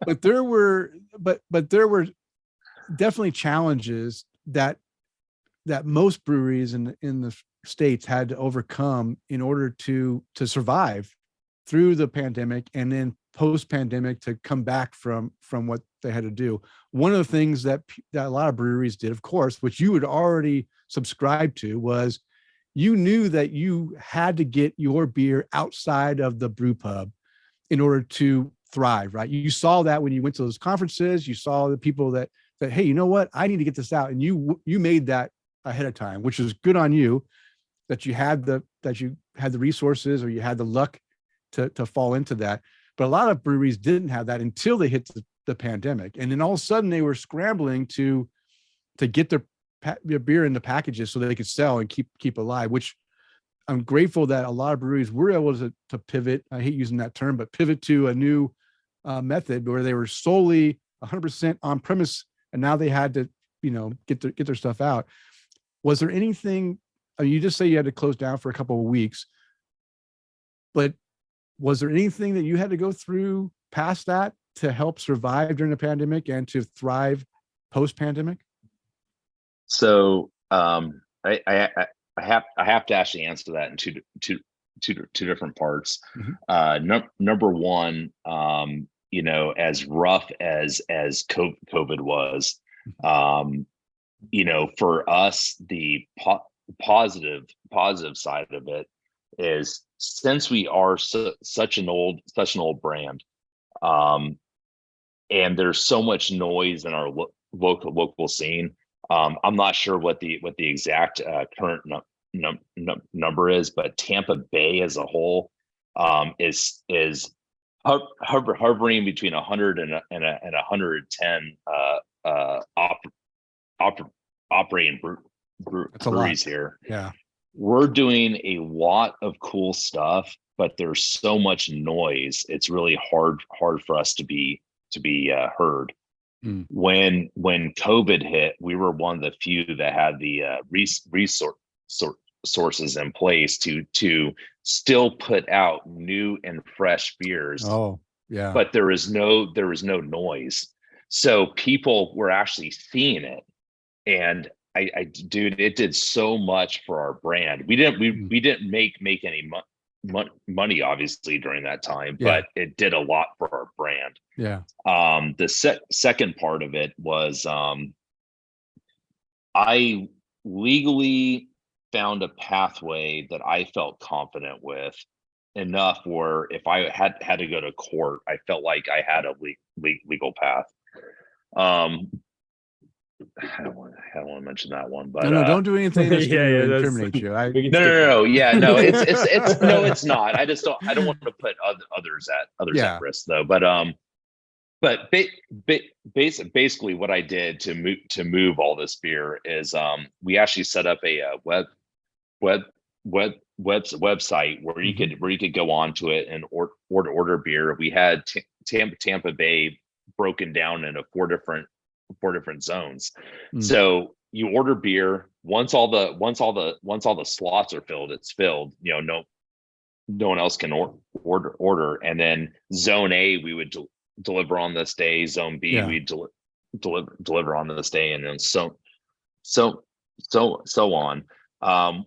A: but there were definitely challenges that most breweries in the States had to overcome in order to survive through the pandemic, and then post-pandemic to come back from what they had to do. One of the things that a lot of breweries did, of course, which you had already subscribed to, was you knew that you had to get your beer outside of the brew pub in order to thrive, right? You saw that when you went to those conferences. You saw the people that hey, you know what, I need to get this out, and you made that ahead of time, which is good on you, that you had the resources, or you had the luck to fall into that. But a lot of breweries didn't have that until they hit the pandemic, and then all of a sudden they were scrambling to get their beer into packages so that they could sell and keep alive. Which I'm grateful that a lot of breweries were able to pivot. I hate using that term, but pivot to a new method where they were solely 100% on premise, and now they had to get their stuff out. Was there anything you just say you had to close down for a couple of weeks, but was there anything that you had to go through past that to help survive during the pandemic and to thrive post-pandemic?
C: So I have to actually answer that in two different parts. Number one, as rough as COVID was, for us, the positive side of it is, since we are such an old brand, and there's so much noise in our local scene. I'm not sure what the exact current number is, but Tampa Bay as a whole is hovering between 100 and 110 operating breweries here.
A: Yeah,
C: we're doing a lot of cool stuff, but there's so much noise. It's really hard for us to be heard. When COVID hit, we were one of the few that had the resources in place to still put out new and fresh beers.
A: Oh, yeah.
C: But there was no noise, so people were actually seeing it, and dude, it did so much for our brand. We didn't make any money obviously during that time, but it did a lot for our brand.
A: Yeah.
C: The second part of it was, I legally found a pathway that I felt confident with enough where if I had to go to court, I felt like I had a legal path. I don't want to mention that one, but
A: no, don't do anything that's going to incriminate you.
C: No. Yeah, no, it's no, it's not. I don't want to put others at risk though. But basically, what I did to move all this beer is we actually set up a website where you could go onto it and order beer. We had Tampa Bay broken down into four different zones. So you order beer, once all the slots are filled, it's filled. No one else can order. And then zone A, we would deliver on this day. Zone B, we deliver on this day, and then so on.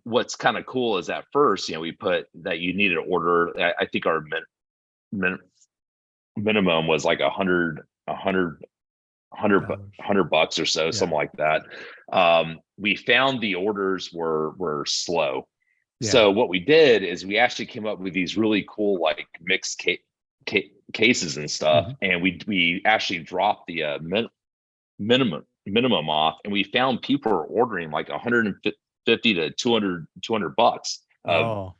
C: What's kind of cool is at first, we put that you needed to order. I think our minimum was like $100 bucks or so, something like that. We found the orders were slow. So what we did is we actually came up with these really cool like mixed cases and stuff, and we actually dropped the minimum off, and we found people were ordering like 150 to 200 bucks of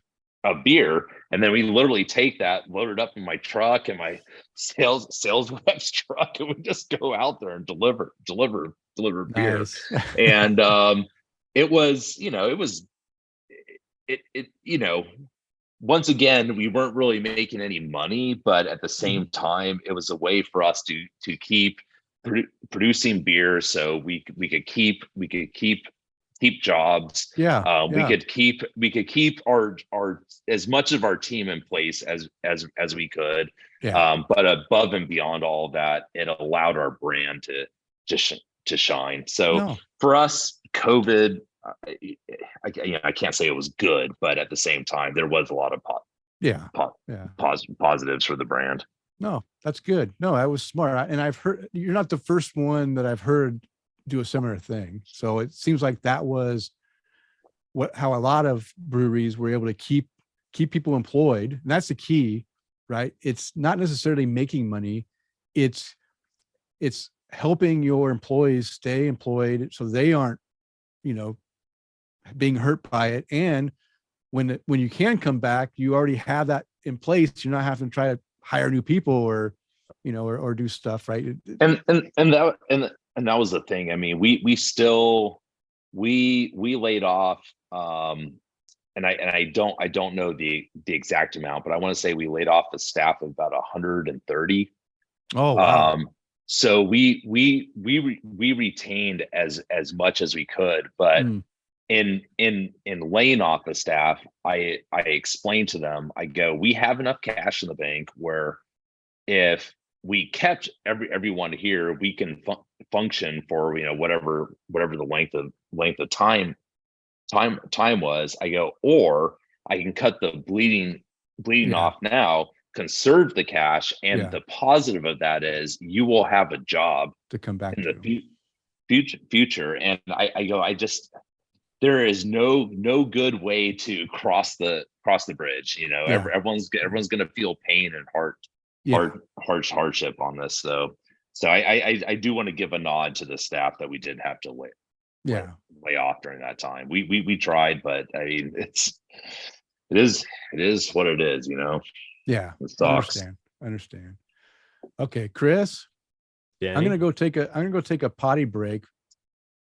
C: beer, and then we literally take that, load it up in my truck and my sales rep's truck, and we just go out there and deliver beer. And it was once again, we weren't really making any money, but at the same time, it was a way for us to keep producing beer, so we could keep jobs. We could keep our as much of our team in place as we could. But above and beyond all of that, it allowed our brand to shine. So for us, COVID, I can't say it was good, but at the same time, there was a lot of positives for the brand.
A: No, that's good. No, that was smart. And I've heard, you're not the first one that I've heard do a similar thing. So it seems like that was how a lot of breweries were able to keep people employed. And that's the key, right? It's not necessarily making money. It's helping your employees stay employed so they aren't, being hurt by it. And when you can come back, you already have that in place. You're not having to try to hire new people or do stuff, right?
C: And that was the thing. I mean, we laid off, and I don't know the exact amount, but I want to say we laid off the staff of about 130.
A: Oh, wow.
C: So we retained as much as we could, but in laying off the staff, I explained to them, I go, we have enough cash in the bank where if we kept everyone here, we can function for, you know, whatever the length of time was. I go, or I can cut the bleeding off now, conserve the cash, and the positive of that is you will have a job
A: to come back
C: in
A: to
C: the future. And I go, there is no good way to cross the bridge. You know, everyone's going to feel pain and hardship on this. So I do want to give a nod to the staff that we did have to lay off during that time. We tried, but I mean, it is what it is, you know.
A: Yeah,
C: it sucks.
A: Understand. Okay, Kris,
B: Denny?
A: I'm gonna go take a potty break.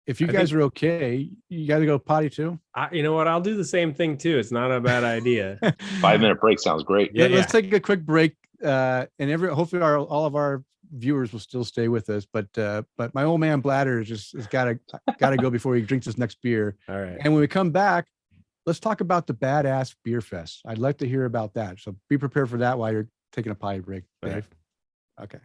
A: If you guys are okay, you got to go potty too.
B: You know what? I'll do the same thing too. It's not a bad idea.
C: 5-minute break sounds great.
A: Let's take a quick break, and hopefully all of our viewers will still stay with us. But my old man bladder has got to go before he drinks his next beer.
B: All right.
A: And when we come back, let's talk about the Badass Beer Fest. I'd like to hear about that. So be prepared for that while you're taking a potty break, Dave. Okay.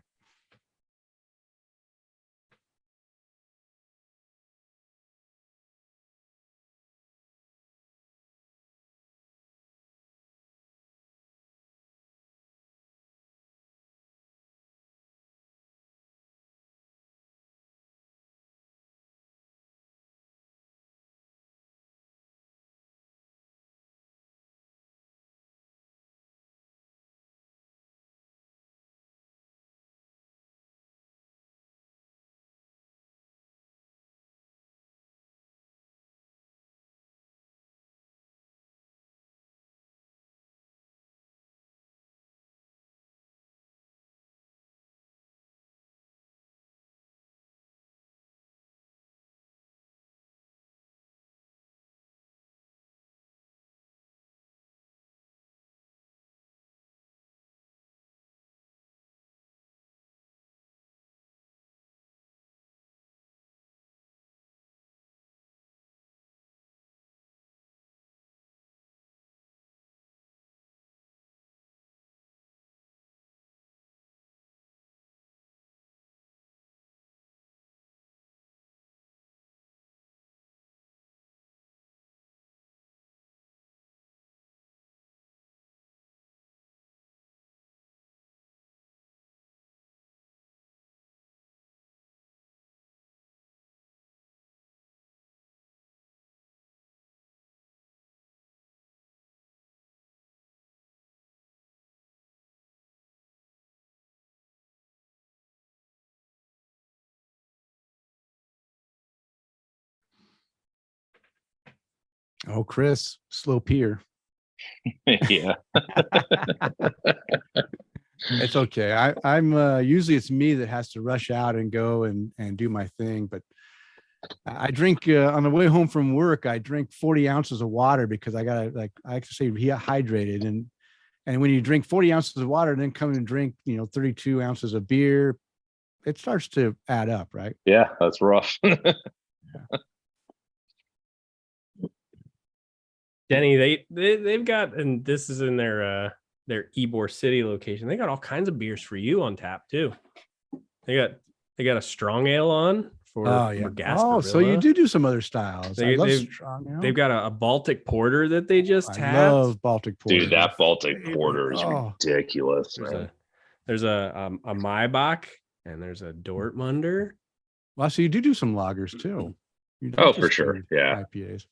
A: Oh, Kris, slow peer.
C: Yeah.
A: It's okay. I'm usually it's me that has to rush out and go and do my thing, but I drink on the way home from work. I drink 40 ounces of water because I gotta I like to say hydrated, and when you drink 40 ounces of water and then come and drink 32 ounces of beer, it starts to add up, right?
C: Yeah, that's rough.
B: Denny, they've got, and this is in their Ybor City location. They got all kinds of beers for you on tap too. They got a strong ale on for Gasparilla.
A: So you do some other styles.
B: They've got a Baltic Porter that they just tapped.
A: I love Baltic Porter.
C: Dude, that Baltic Porter is ridiculous, man.
B: There's a Maybach and there's a Dortmunder.
A: Well, so you do some lagers too.
C: For sure. Yeah.
A: IPAs.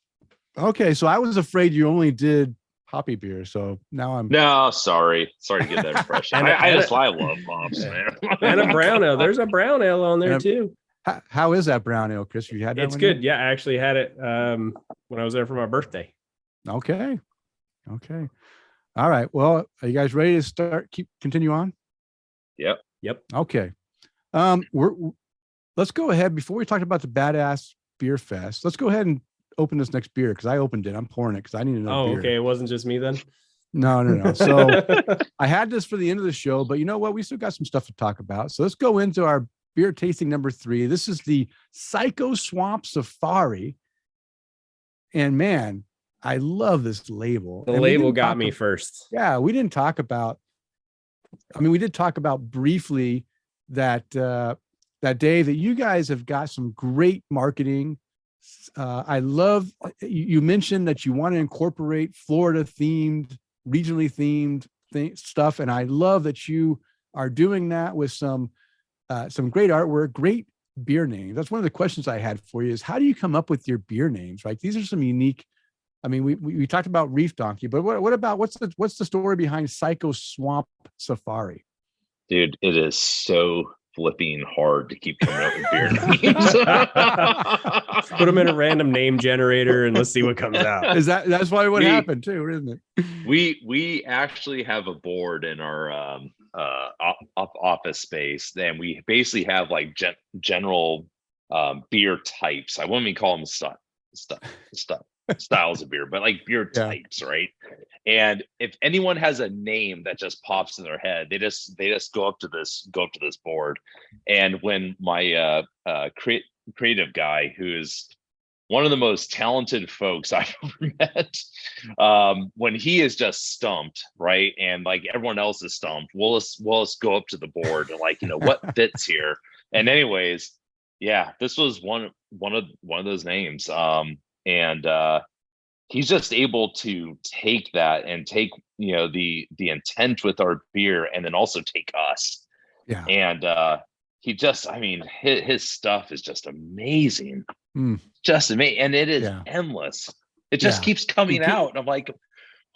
A: Okay, so I was afraid you only did hoppy beer, so now I'm
C: sorry to get that impression. I love hops, man.
B: And a brown ale. There's a brown ale on there too.
A: How is that brown ale, Kris? You had that?
B: It's good. Yeah, I actually had it when I was there for my birthday.
A: Okay. All right. Well, are you guys ready to continue on?
C: Yep.
A: Okay. Let's go ahead before we talk about the Badass Beer Fest. Let's go ahead and open this next beer because I opened it. I'm pouring it because I need to know.
B: Okay. It wasn't just me then.
A: No. So I had this for the end of the show, but you know what? We still got some stuff to talk about. So let's go into our beer tasting number 3. This is the Psycho Swamp Safari. And man, I love this label.
B: The
A: and
B: label got me first.
A: Yeah, we didn't talk about. I mean, we did talk about briefly that that day that you guys have got some great marketing. I love you mentioned that you want to incorporate Florida themed, regionally themed stuff, and I love that you are doing that with some great artwork, great beer names. That's one of the questions I had for you: is how do you come up with your beer names? Right, these are some unique. I mean, we talked about Reef Donkey, but what about what's the story behind Psycho Swamp Safari?
C: Dude, it is so flipping hard to keep coming up with beer names.
B: Put them in a random name generator and let's see what comes out.
A: That's probably what happened too, isn't it?
C: We actually have a board in our office space, and we basically have like general beer types. I wouldn't even call them styles of beer, but like beer types, right? And if anyone has a name that just pops in their head, they just go up to this board. And when my creative guy, who's one of the most talented folks I've ever met, when he is just stumped, right, and like everyone else is stumped, we'll just go up to the board and like, what fits here. And anyways, yeah, this was one of those names. And he's just able to take that and take the intent with our beer, and then also take us.
A: Yeah.
C: And he just, I mean, his stuff is just amazing. Just amazing, and it is endless. It just keeps coming out, and I'm like,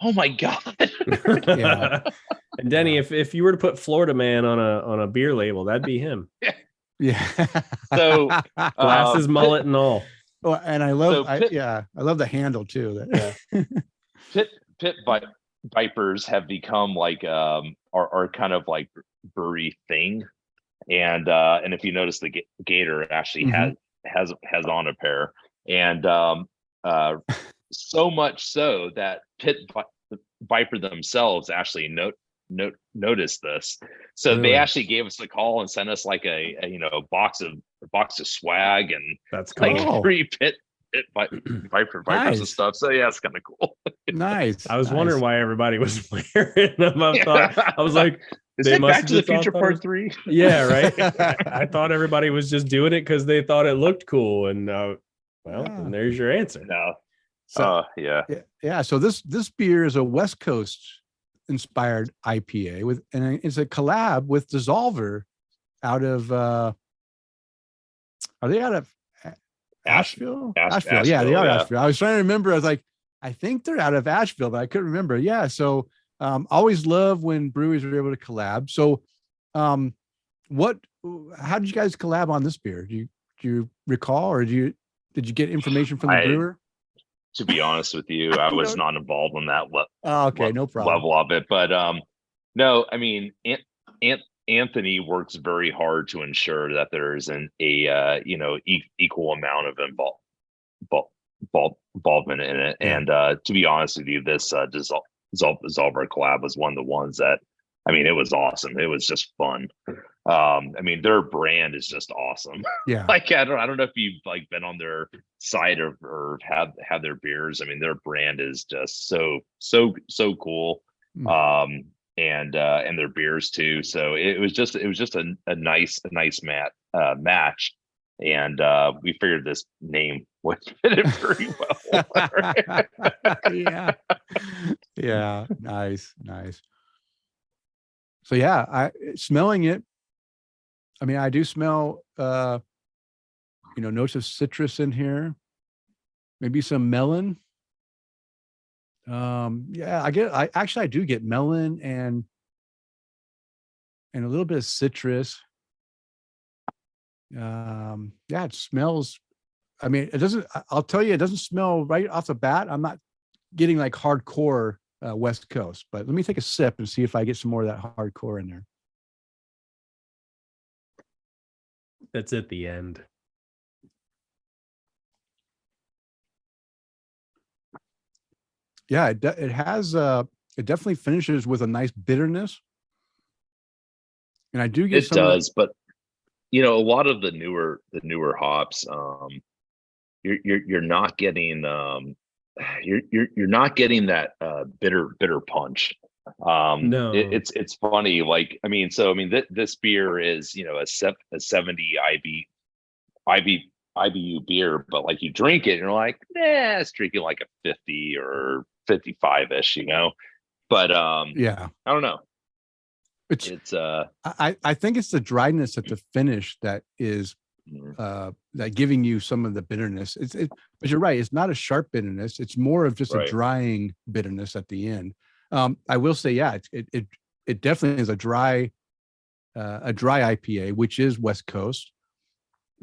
C: oh my god.
B: Yeah. And Denny, if you were to put Florida Man on a beer label, that'd be him.
A: Yeah.
C: So
B: glasses, mullet, and all.
A: Oh, and I love, I love the handle too.
C: Pit vipers have become like are kind of like brewery thing, and if you notice, the gator actually has on a pair, and so much so that Pit Viper themselves actually noticed this, so they actually gave us a call and sent us like a box of swag, and
B: that's cool.
C: Like free Pit Vipers and stuff. So yeah, it's kind of cool.
A: Nice.
B: I was wondering why everybody was wearing them. I was like,
C: is it Back to the Future Part 3?
B: Yeah, right. I thought everybody was just doing it because they thought it looked cool, and and there's your answer.
C: No.
A: So
C: yeah.
A: So this beer is a West Coast inspired IPA and it's a collab with Dissolver out of are they out of Asheville? Asheville. Yeah, they are Asheville. I was trying to remember. I was like, I think they're out of Asheville, but I couldn't remember. Yeah. So always love when breweries are able to collab. So how did you guys collab on this beer? Do you recall, or did you get information from the brewer?
C: To be honest with you, I was not involved in that
A: no problem.
C: Level of it. But no, I mean, Anthony works very hard to ensure that there isn't a equal amount of involvement in it. Yeah. And to be honest with you, this Dissolver collab was one of the ones that, I mean, it was awesome. It was just fun. I mean, their brand is just awesome.
A: Yeah.
C: Like I don't know if you've like been on their site or have their beers. I mean, their brand is just so cool. And their beers too. So it was just a nice match. And we figured this name would fit it very well.
A: Yeah. Nice. So yeah, smelling it. I mean, I do smell notes of citrus in here. Maybe some melon. I do get melon and a little bit of citrus. It smells. I mean, I'll tell you, it doesn't smell right off the bat. I'm not getting like hardcore West Coast, but let me take a sip and see if I get some more of that hardcore in there.
B: That's at the end.
A: Yeah, it has it definitely finishes with a nice bitterness, and I do get
C: but a lot of the newer hops, you're not getting you're not getting that bitter punch.
B: No.
C: It's funny. Like, I mean, this beer is, a 70 IBU beer, but like you drink it and you're like, it's drinking like a 50 or 55-ish, But
A: yeah,
C: I don't know.
A: It's I think it's the dryness at the finish that is that giving you some of the bitterness. But you're right, it's not a sharp bitterness. It's more of just a drying bitterness at the end. I will say, yeah, it definitely is a dry IPA, which is West Coast.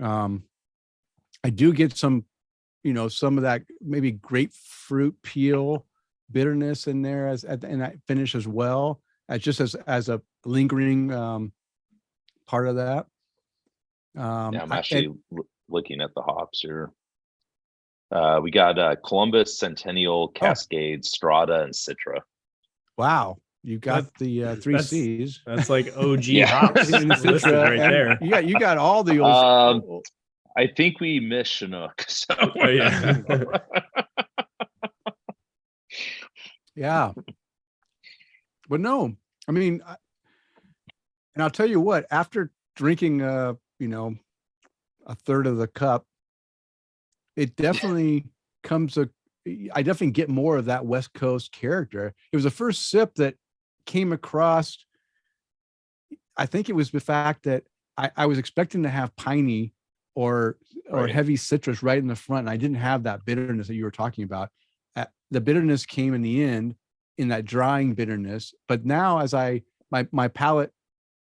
A: I do get some, some of that maybe grapefruit peel bitterness in there in that finish as well, as a lingering part of that.
C: I'm actually looking at the hops here. We got Columbus, Centennial, Cascade, Strata, and Citra.
A: Wow. You got the three C's.
B: That's like OG hops listed right there.
A: You got all the old.
C: I think we missed Chinook. So.
B: Oh, yeah.
A: Yeah. But no, I mean, and I'll tell you what, after drinking, a third of the cup, it definitely I definitely get more of that West Coast character. It was the first sip that came across. I think it was the fact that I was expecting to have piney or heavy citrus right in the front. And I didn't have that bitterness that you were talking about. The bitterness came in the end in that drying bitterness. But now as my palate,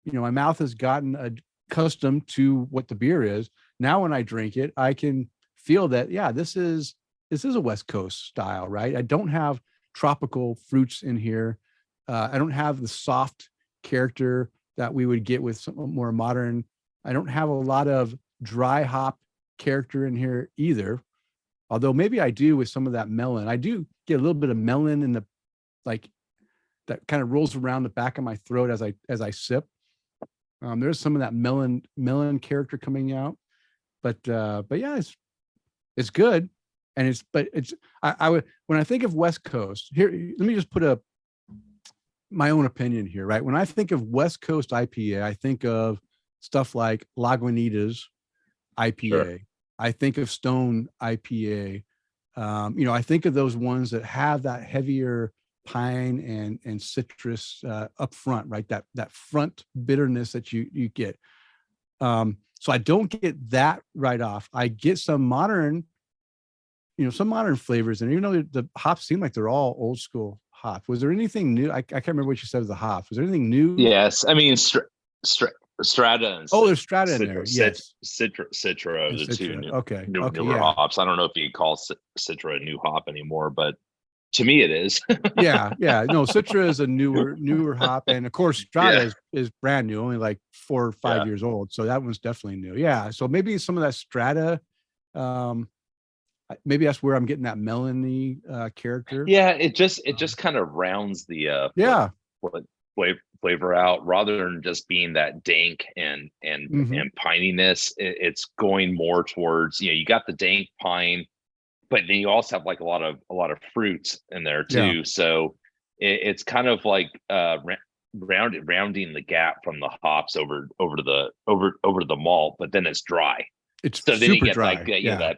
A: my mouth has gotten accustomed to what the beer is. Now when I drink it, I can feel that, yeah, this is a West Coast style, right? I don't have tropical fruits in here. I don't have the soft character that we would get with some more modern. I don't have a lot of dry hop character in here either. Although maybe I do with some of that melon. I do get a little bit of melon in the, like, that kind of rolls around the back of my throat as I sip. There's some of that melon character coming out, but yeah, it's good. And I would, when I think of West Coast here, let me just put my own opinion here, right? When I think of West Coast IPA, I think of stuff like Lagunitas IPA. Sure. I think of Stone IPA. I think of those ones that have that heavier pine and citrus up front, right? That front bitterness that you get. So I don't get that right off. I get some modern flavors, and even though the hops seem like they're all old school hops. Was there anything new? I can't remember what you said of the hops. Was there anything new?
C: Yes, I mean Strata and
A: there's Strata in there. Yes,
C: Citra are the two newer
A: yeah.
C: hops. I don't know if you call Citra a new hop anymore, but to me it is.
A: yeah. No, Citra is a newer hop, and of course Strata is brand new, only like 4 or 5 years old. So that one's definitely new. Yeah. So maybe some of that Strata, maybe that's where I'm getting that melony character.
C: Yeah, it just kind of rounds the flavor out, rather than just being that dank and pininess. It's going more towards, you got the dank pine, but then you also have like a lot of fruits in there too. Yeah. So it's kind of like rounding the gap from the hops over to the malt, but then it's dry.
A: It's
C: so
A: super
C: then you get
A: dry.
C: Like that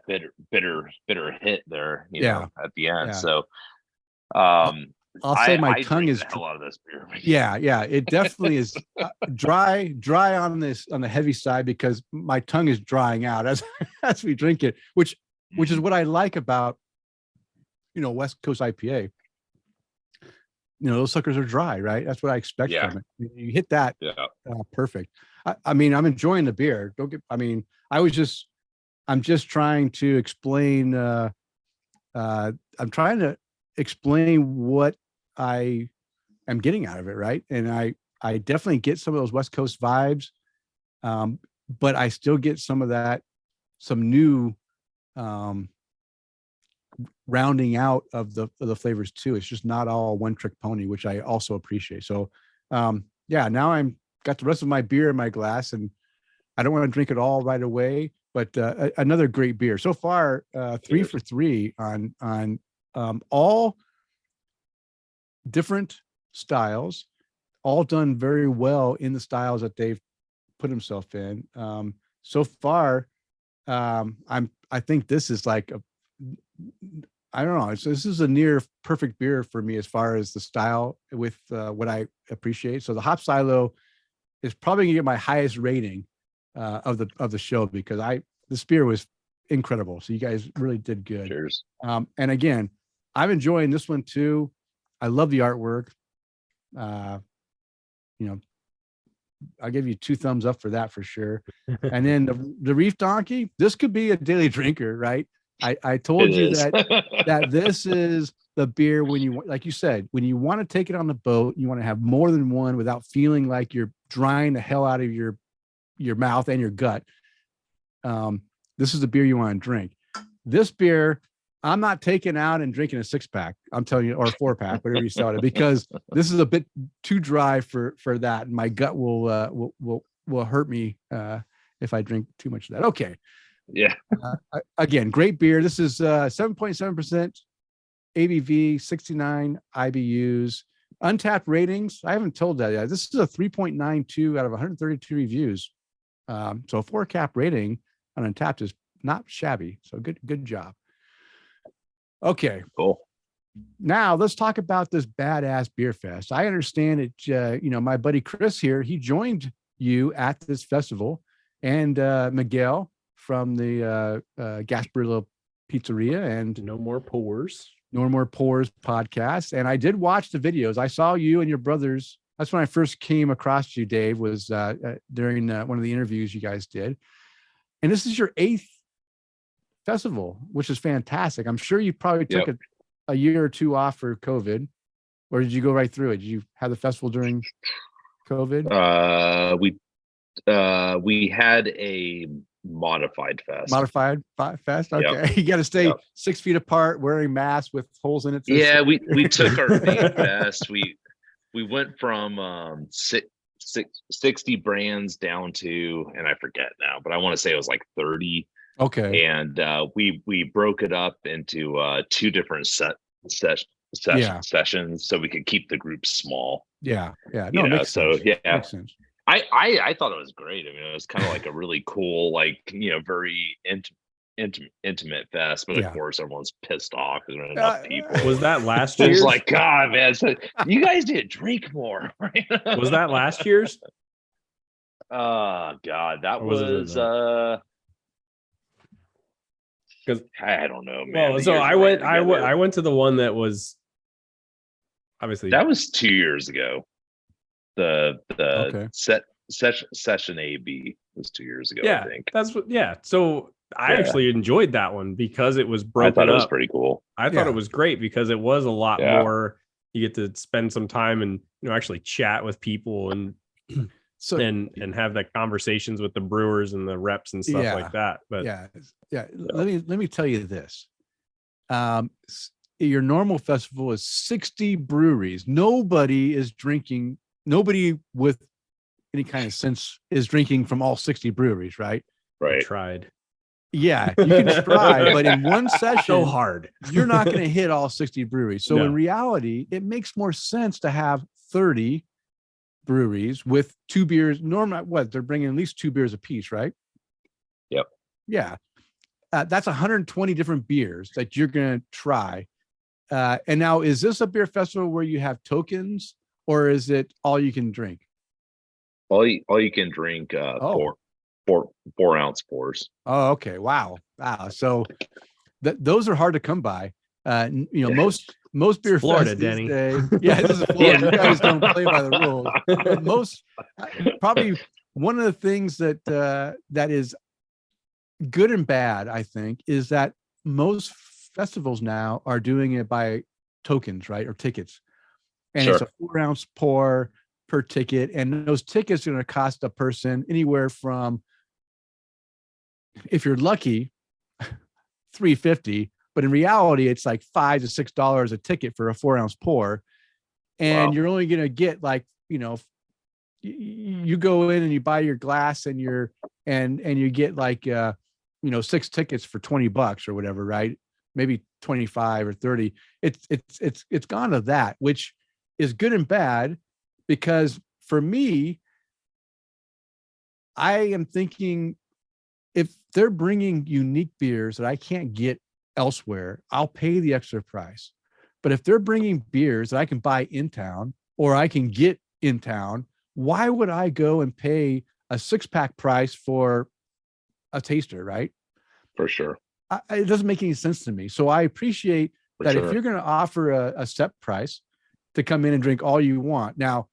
C: bitter hit there, at the end.
A: Yeah.
C: So
A: I'll say my tongue is
C: a lot of this beer.
A: Yeah, it definitely is dry on the heavy side, because my tongue is drying out as we drink it, which is what I like about West Coast IPA. Those suckers are dry, right? That's what I expect from it. You hit that, perfect. I mean, I'm enjoying the beer. I'm just trying to explain. I'm trying to explain what I am getting out of it, right? And I definitely get some of those West Coast vibes, but I still get some new rounding out of the flavors too. It's just not all one trick pony, which I also appreciate. So now I'm got the rest of my beer in my glass, and I don't want to drink it all right away, but another great beer so far. 3 for 3 on all different styles, all done very well in the styles that they've put himself in. So far, I think this is like I don't know. This is a near perfect beer for me as far as the style with what I appreciate. So the hop silo is probably gonna get my highest rating of the show, because this beer was incredible. So you guys really did good.
C: Cheers.
A: And again, I'm enjoying this one too. I love the artwork. I'll give you 2 thumbs up for that for sure. And then the Reef Donkey, this could be a daily drinker, right? I told you that this is the beer when you, like you said, when you want to take it on the boat, you want to have more than one without feeling like you're drying the hell out of your mouth and your gut. This is the beer you want to drink. This beer, I'm not taking out and drinking a 6-pack. I'm telling you, or a 4-pack, whatever you sell it, because this is a bit too dry for that. And my gut will hurt me if I drink too much of that. Okay.
C: Yeah.
A: Again, great beer. This is 7.7% ABV, 69 IBUs. Untapped ratings, I haven't told that yet. This is a 3.92 out of 132 reviews. So a 4-cap rating on Untapped is not shabby. So good job. Okay.
C: Cool.
A: Now let's talk about this badass beer fest. I understand it. My buddy Kris here, he joined you at this festival, and Miguel from the Gasparilla Pizzeria and
B: No More Pours
A: podcast. And I did watch the videos. I saw you and your brothers. That's when I first came across you, Dave, was during one of the interviews you guys did. And this is your 8th festival, which is fantastic. I'm sure you probably took a year or 2 off for COVID, or did you go right through it? Did you have the festival during COVID?
C: We had a modified fest.
A: Modified fest. Okay.
C: Yep.
A: You got to stay 6 feet apart, wearing masks with holes in it.
C: Yeah, we took our main fest. We went from 60 brands down to, and I forget now, but I want to say it was like 30.
A: Okay.
C: And we broke it up into 2 different sessions so we could keep the group small.
A: Yeah. No, it makes
C: so
A: sense. Makes sense.
C: I thought it was great. I mean, it was kind of like a really cool, very intimate fest, but of course everyone's pissed off because there are enough people.
B: Was that last year?
C: It's like, God, man, so you guys did drink more. Right?
B: Was that last year's?
C: God, that was because I don't know, man.
B: Well, so I went to the one that was obviously
C: that was 2 years ago. The session AB was 2 years ago.
B: Yeah,
C: I think
B: that's what. Yeah, so I actually enjoyed that one because it was broken.
C: I thought it was
B: up.
C: pretty cool.
B: I thought it was great because it was a lot more. You get to spend some time and actually chat with people and and have that conversations with the brewers and the reps and stuff like that. But
A: let me tell you this. Your normal festival is 60 breweries. Nobody with any kind of sense is drinking from all 60 breweries, right?
C: Right.
B: I tried.
A: Yeah, you can try, but in one session,
B: so hard,
A: you're not going to hit all 60 breweries. So in reality, it makes more sense to have 30 breweries with 2 beers. Normally, they're bringing at least 2 beers a piece, right?
C: Yep.
A: Yeah. That's 120 different beers that you're going to try. And now, is this a beer festival where you have tokens, or is it all you can drink?
C: All you can drink 4-ounce pours.
A: Oh, okay. Wow. So those are hard to come by. Most beer
B: Florida,
A: fests
B: Denny.
A: Days, this is Florida. You guys don't play by the rules. But probably one of the things that is good and bad, I think, is that most festivals now are doing it by tokens, right, or tickets, and it's a 4-ounce pour per ticket, and those tickets are going to cost a person anywhere from, if you're lucky, $3.50, but in reality, it's like $5 to $6 a ticket for a 4-ounce pour, and you're only going to get you go in and you buy your glass and you get 6 tickets for $20 or whatever, right? maybe 25 or 30. It's gone to that, which is good and bad, because for me, I am thinking, if they're bringing unique beers that I can't get elsewhere, I'll pay the extra price. But if they're bringing beers that I can buy in town or I can get in town, why would I go and pay a 6-pack price for a taster, right?
C: For sure.
A: It doesn't make any sense to me. So I appreciate that if you're going to offer a set price to come in and drink all you want. Now,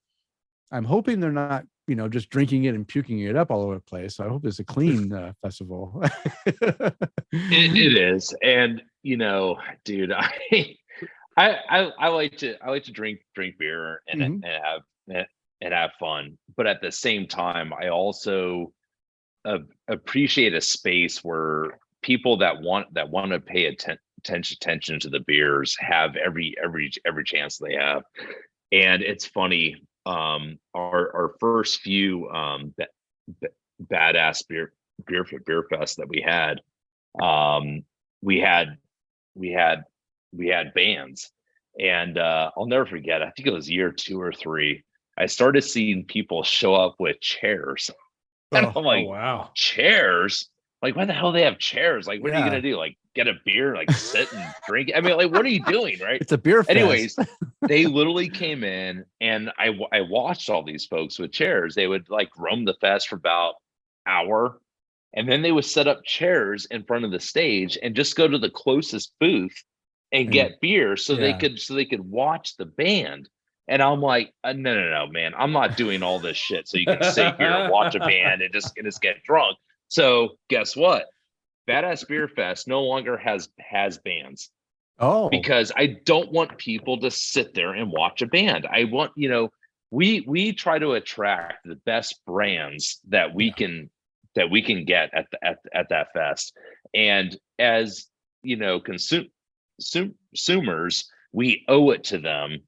A: I'm hoping they're not, just drinking it and puking it up all over the place. So I hope it's a clean festival.
C: It is. And, dude, I like to drink beer and have fun. But at the same time, I also appreciate a space where people that want to pay attention to the beers have every chance they have. And it's funny, our first few badass beer fest that we had, we had bands, and I'll never forget, I think it was year 2 or 3, I started seeing people show up with chairs. And I'm like,
B: wow,
C: chairs? Like, why the hell do they have chairs? Like, what are you gonna do? Like, get a beer, like sit and drink? I mean, like, what are you doing, right?
A: It's a beer fest.
C: Anyways, they literally came in, and I watched all these folks with chairs. They would like roam the fest for about an hour, and then they would set up chairs in front of the stage and just go to the closest booth and get beer so they could watch the band. And I'm like, no, man, I'm not doing all this shit so you can sit here and watch a band and just get drunk. So guess what? Badass Beer Fest no longer has bands.
A: Oh,
C: because I don't want people to sit there and watch a band. I want, we try to attract the best brands that we can get at that fest. And as consumers, we owe it to them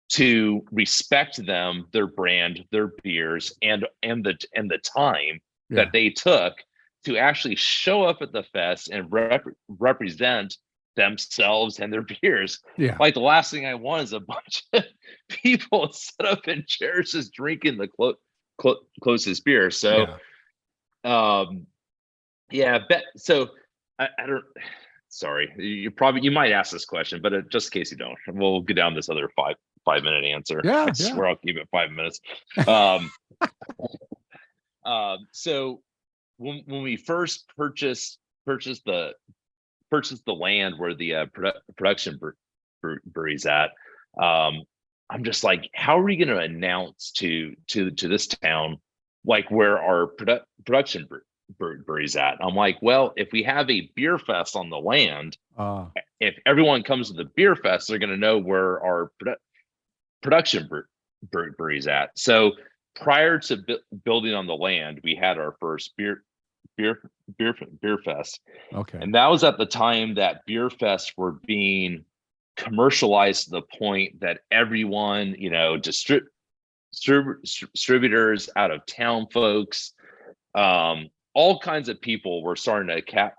C: to respect them, their brand, their beers, and the time that they took to actually show up at the fest and represent themselves and their beers.
A: Yeah.
C: Like, the last thing I want is a bunch of people set up in chairs just drinking the closest beer. So, so I don't. Sorry, you might ask this question, but just in case you don't, we'll get down this other 5-minute answer. I swear I'll keep it 5 minutes. So when we first purchased the land where the production brewery's at, I'm just like, how are we going to announce to this town like where our production brewery's at? I'm like, well, if we have a beer fest on the land, if everyone comes to the beer fest, they're going to know where our production brewery's at. So prior to building on the land, we had our first beer fest.
A: Okay.
C: And that was at the time that beer fests were being commercialized to the point that everyone, distributors, out of town folks, all kinds of people were starting to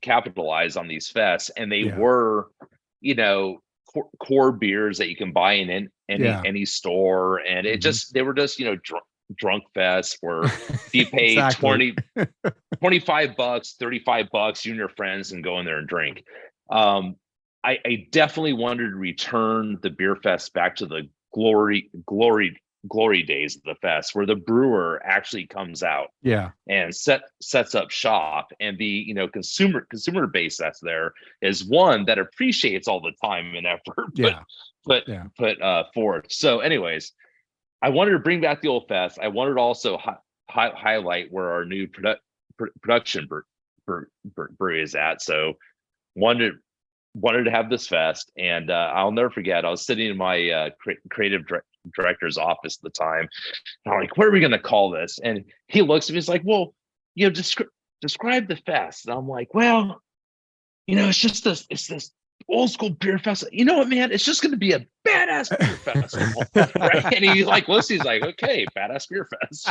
C: capitalize on these fests, and they were, core beers that you can buy in any store, and it they were just drunk fests where you pay
A: exactly.
C: $25, $35, you and your friends, and go in there and drink. I definitely wanted to return the beer fest back to the glory days of the fest, where the brewer actually comes out and sets up shop, and the consumer base that's there is one that appreciates all the time and effort put forth. So anyways, I wanted to bring back the old fest. I wanted to also highlight where our new production brewery is at. So wanted to have this fest, and I'll never forget, I was sitting in my creative director's office at the time. And I'm like, what are we going to call this? And he looks at me, he's like, well, describe the fest. And I'm like, well, it's this old school beer fest. You know what, man? It's just going to be a badass beer festival, right? And he like looks, he's like, okay, badass beer fest.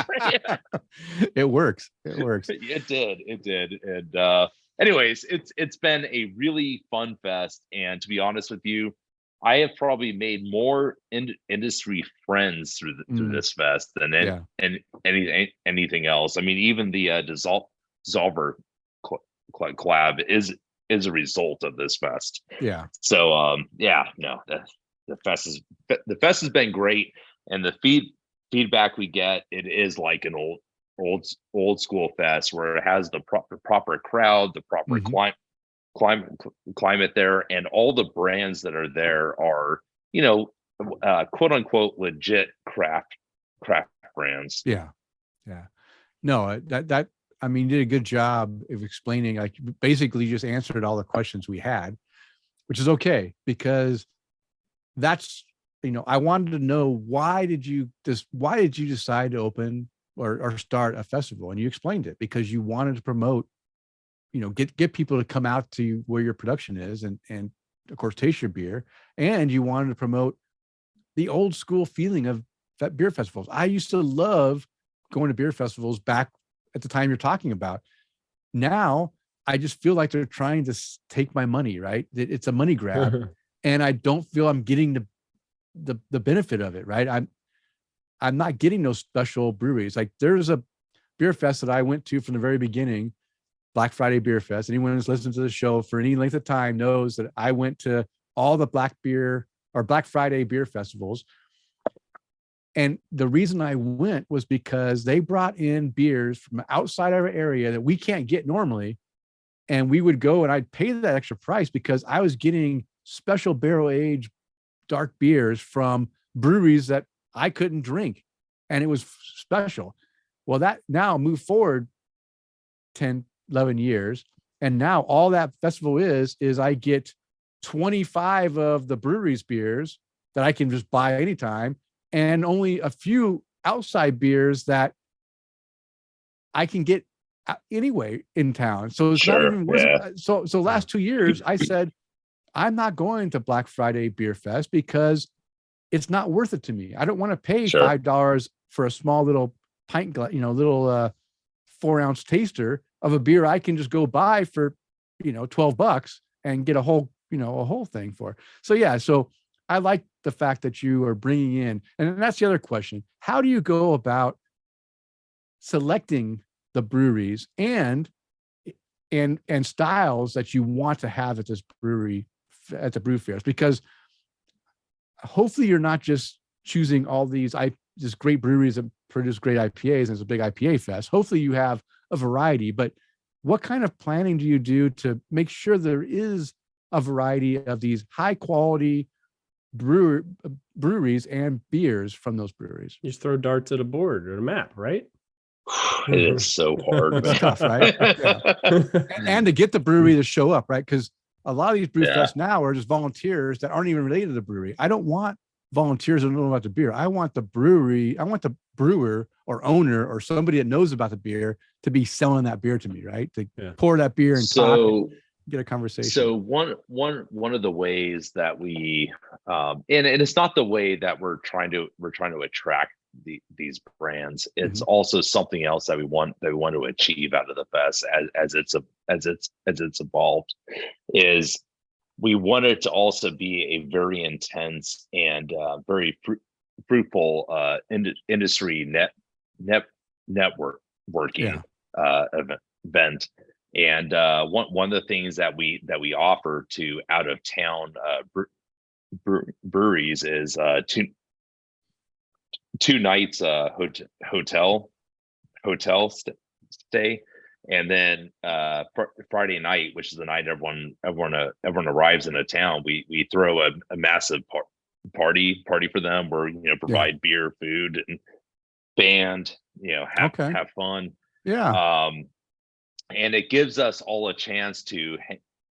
A: It works.
C: It did. And anyways, it's been a really fun fest, and to be honest with you, I have probably made more industry friends through this fest than anything else. I mean, even the dissolver collab is a result of this fest.
A: Yeah.
C: So the fest has been great, and the feedback we get, it is like an old school fest where it has the proper crowd, the proper climate there, and all the brands that are there are, quote unquote legit craft brands.
A: Yeah. No, that I mean, you did a good job of explaining. Like, basically you just answered all the questions we had, which is okay, because that's, I wanted to know, why did you decide to open or start a festival? And you explained it, because you wanted to promote, get people to come out to where your production is, and of course taste your beer, and you wanted to promote the old school feeling of beer festivals. I used to love going to beer festivals back at the time you're talking about. Now I just feel like they're trying to take my money, right? It's a money grab. And I don't feel I'm getting the benefit of it, right? I'm not getting those special breweries. Like, there's a beer fest that I went to from the very beginning, Black Friday Beer Fest. Anyone who's listened to the show for any length of time knows that I went to all the Black Friday beer festivals. And the reason I went was because they brought in beers from outside our area that we can't get normally. And we would go and I'd pay that extra price because I was getting special barrel aged dark beers from breweries that I couldn't drink. And it was special. Well, that now moved forward 10, 11 years. And now all that festival is I get 25 of the brewery's beers that I can just buy anytime, and only a few outside beers that I can get anyway in town. So it's not even, so last 2 years I said, I'm not going to Black Friday Beer Fest because it's not worth it to me. I don't want to pay $5 for a small little pint, little 4-ounce taster of a beer I can just go buy for, $12 and get a whole thing for. So I like the fact that you are bringing in, and that's the other question. How do you go about selecting the breweries and styles that you want to have at this brewery, at the brew fairs? Because hopefully you're not just choosing all these great breweries that produce great IPAs and it's a big IPA fest. Hopefully you have a variety, but what kind of planning do you do to make sure there is a variety of these high quality breweries and beers from those breweries?
B: You just throw darts at a board or a map, right?
C: It is so hard.
A: It's tough, right? Yeah. And to get the brewery to show up, right? Because a lot of these brew fests now are just volunteers that aren't even related to the brewery. I don't want volunteers that don't know about the beer. I want the brewer or owner or somebody that knows about the beer to be selling that beer to me, right? To pour that beer and talk and get a conversation.
C: So one of the ways that we and it's not the way that we're trying to attract these brands. It's also something else that we want to achieve out of the fest as it's evolved, is we want it to also be a very intense and very fruitful industry networking event. And one of the things that we offer to out of town breweries is two nights hotel stay, and then Friday night, which is the night everyone arrives into town, we throw a massive party for them, where provide beer, food, and band, have fun. And it gives us all a chance to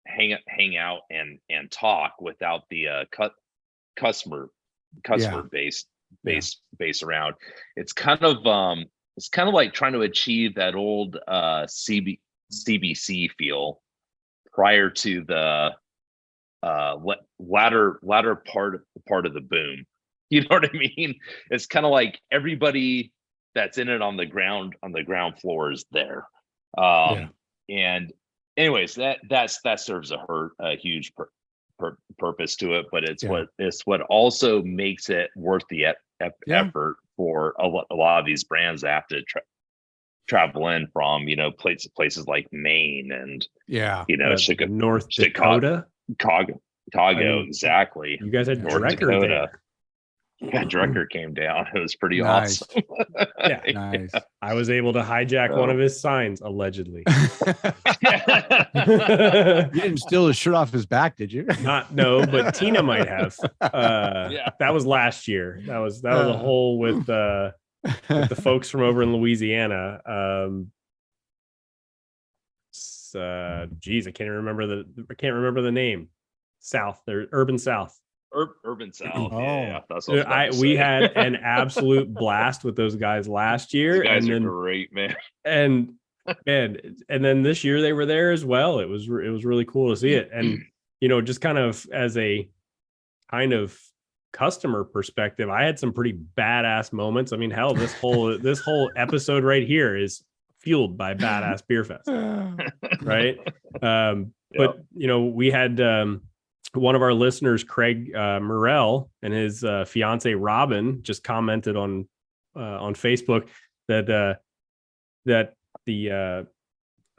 C: hang out and talk without the customer base around. It's kind of like trying to achieve that old CBC feel prior to the latter part of the boom. You know what I mean? It's kind of like everybody that's in it on the ground floor is there. And anyways, that serves a huge purpose to it, but it's what also makes it worth the effort for a lot of these brands that have to travel in from, places like Maine and
B: North Dakota.
C: Chicago, exactly.
B: You guys had
C: North Dakota there. Yeah, Drecker came down. It was pretty awesome.
B: Yeah, nice. I was able to hijack one of his signs, allegedly.
A: You didn't steal his shirt off his back, did you?
B: No, but Tina might have. That was last year. That was a whole with the folks from over in Louisiana. Geez, I can't remember the name. South, they're Urban South.
C: Urban South. Yeah, that's what
B: we had an absolute blast with those guys last year.
C: These guys are great, man.
B: And then this year they were there as well. It was really cool to see it. And just kind of as a kind of customer perspective, I had some pretty badass moments. I mean, hell, this whole episode right here is fueled by Badass Beer Fest, right? But we had one of our listeners, Craig Morrell, and his fiance Robin just commented on Facebook that the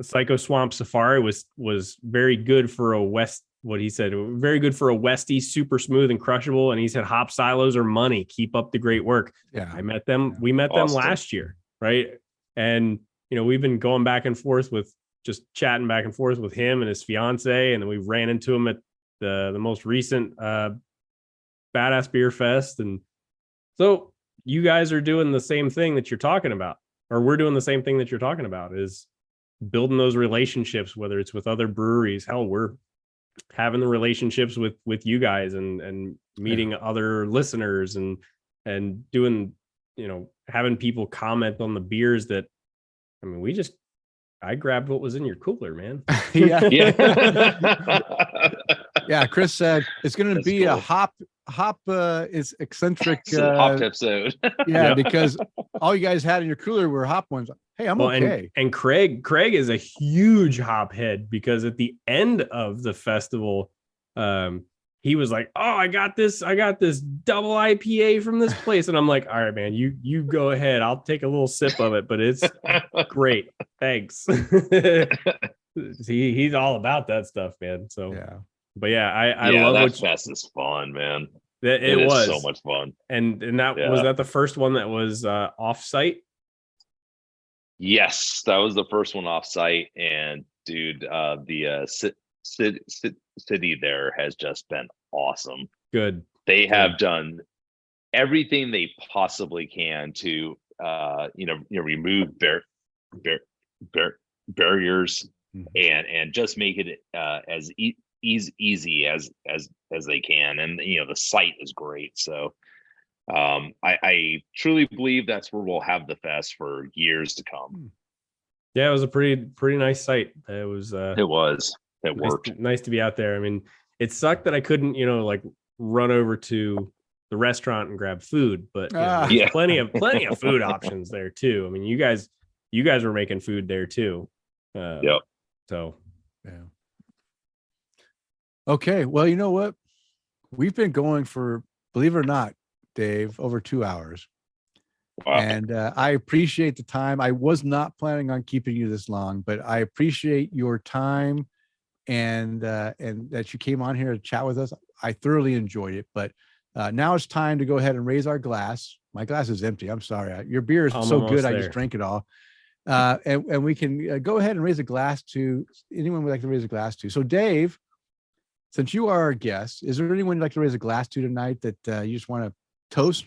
B: Psycho Swamp Safari was very good for very good for a Westie, super smooth and crushable. And he said hop silos are money. Keep up the great work.
A: Yeah,
B: I met them. Yeah. We met them last year, right? And we've been going back and forth with just chatting back and forth with him and his fiance, and then we ran into him at the most recent Badass Beer Fest. And so you guys are doing the same thing that you're talking about, or we're doing the same thing that you're talking about, is building those relationships, whether it's with other breweries. Hell, we're having the relationships with you guys and meeting other listeners and doing, having people comment on the beers that, I mean, I grabbed what was in your cooler, man.
A: Yeah. Kris said it's going to be cool. A hop is eccentric
C: hop episode.
A: Because all you guys had in your cooler were hop ones. Hey, I'm okay.
B: And Craig is a huge hop head, because at the end of the festival, he was like, "Oh, I got this double IPA from this place," and I'm like, "All right, man, you go ahead. I'll take a little sip of it, but it's great. Thanks." He's all about that stuff, man. So but I love
C: that fest is fun, man.
B: It was
C: so much fun.
B: And that was that the first one that was off-site?
C: Yes, that was the first one off-site, and dude, the city there has just been awesome.
B: Good.
C: They have done everything they possibly can to remove barriers and just make it as easy as they can. And the site is great, so I truly believe that's where we'll have the fest for years to come.
B: Yeah, it was a pretty nice site. It worked. Nice to be out there. I mean, it sucked that I couldn't run over to the restaurant and grab food, but there's plenty of food options there too. I mean, you guys were making food there too. So
A: okay, well, you know what, we've been going for, believe it or not, Dave, over 2 hours.
C: Wow.
A: And I appreciate the time. I was not planning on keeping you this long, but I appreciate your time and that you came on here to chat with us. I thoroughly enjoyed it. But now it's time to go ahead and raise our glass. My glass is empty. I'm sorry. Your beer is so good. There. I just drank it all. And we can go ahead and raise a glass to anyone we'd like to raise a glass to. So Dave, since you are our guest, is there anyone you'd like to raise a glass to tonight that you just want to toast?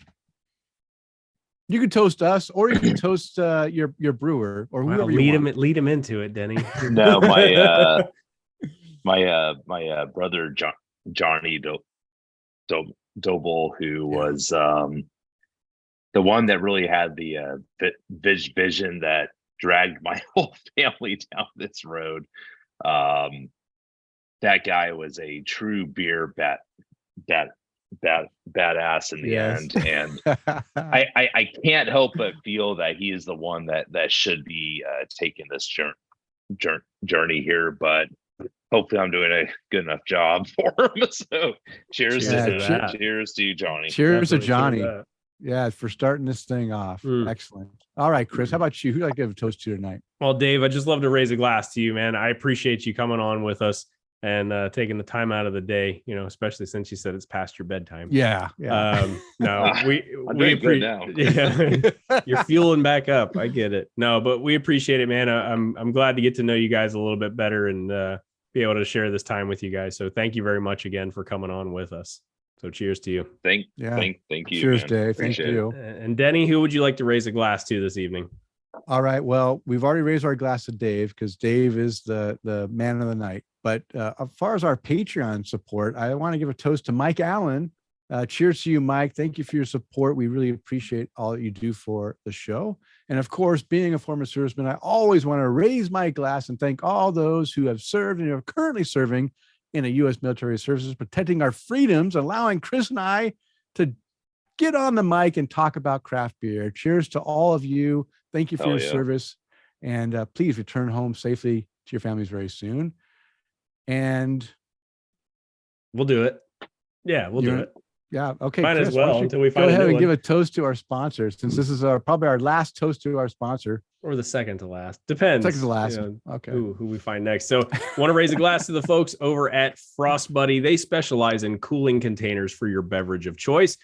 A: You can toast us, or you can toast your brewer, or whoever you want.
B: Lead him into it, Denny.
C: No, my brother Johnny Doble, who was the one that really had the vision that dragged my whole family down this road. That guy was a true beer badass in the end, and I can't help but feel that he is the one that should be taking this journey here, but hopefully I'm doing a good enough job for him. So cheers to that. Cheers to you, Johnny.
A: Cheers to Johnny. Yeah, for starting this thing off. Excellent. All right, Kris, how about you? Who'd like to give a toast to tonight?
B: Well, Dave, I just love to raise a glass to you, man. I appreciate you coming on with us and taking the time out of the day, especially since you said it's past your bedtime.
A: Yeah.
B: No, we appreciate. Yeah, you're fueling back up. I get it. No, but we appreciate it, man. I'm glad to get to know you guys a little bit better and be able to share this time with you guys. So thank you very much again for coming on with us. So cheers to you.
C: Thank you.
A: Cheers,
C: man.
A: Dave. Thank you.
B: And Denny, who would you like to raise a glass to this evening?
A: All right. Well, we've already raised our glass to Dave because Dave is the man of the night. But as far as our Patreon support, I want to give a toast to Mike Allen. Cheers to you, Mike. Thank you for your support. We really appreciate all that you do for the show. And of course, being a former serviceman, I always want to raise my glass and thank all those who have served and are currently serving in the U.S. military services, protecting our freedoms, allowing Kris and I to get on the mic and talk about craft beer. Cheers to all of you. Thank you for your service. And please return home safely to your families very soon. And
B: we'll do it. Yeah, we'll do it.
A: Yeah. Okay.
B: Might
A: Kris,
B: as well until we find
A: go ahead and
B: one.
A: give a toast to our sponsors, since this is probably our last toast to our sponsor.
B: Or the second to last. Depends.
A: Second to last. Okay.
B: Who we find next. So want to raise a glass to the folks over at FrostBuddy. They specialize in cooling containers for your beverage of choice.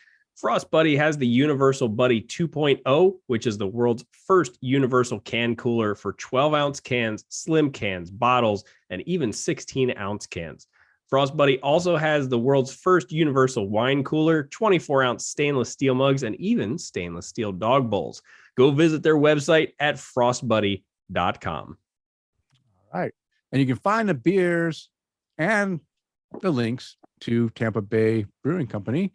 B: FrostBuddy has the Universal Buddy 2.0, which is the world's first universal can cooler for 12-ounce cans, slim cans, bottles, and even 16-ounce cans. FrostBuddy also has the world's first universal wine cooler, 24-ounce stainless steel mugs, and even stainless steel dog bowls. Go visit their website at frostbuddy.com.
A: All right. And you can find the beers and the links to Tampa Bay Brewing Company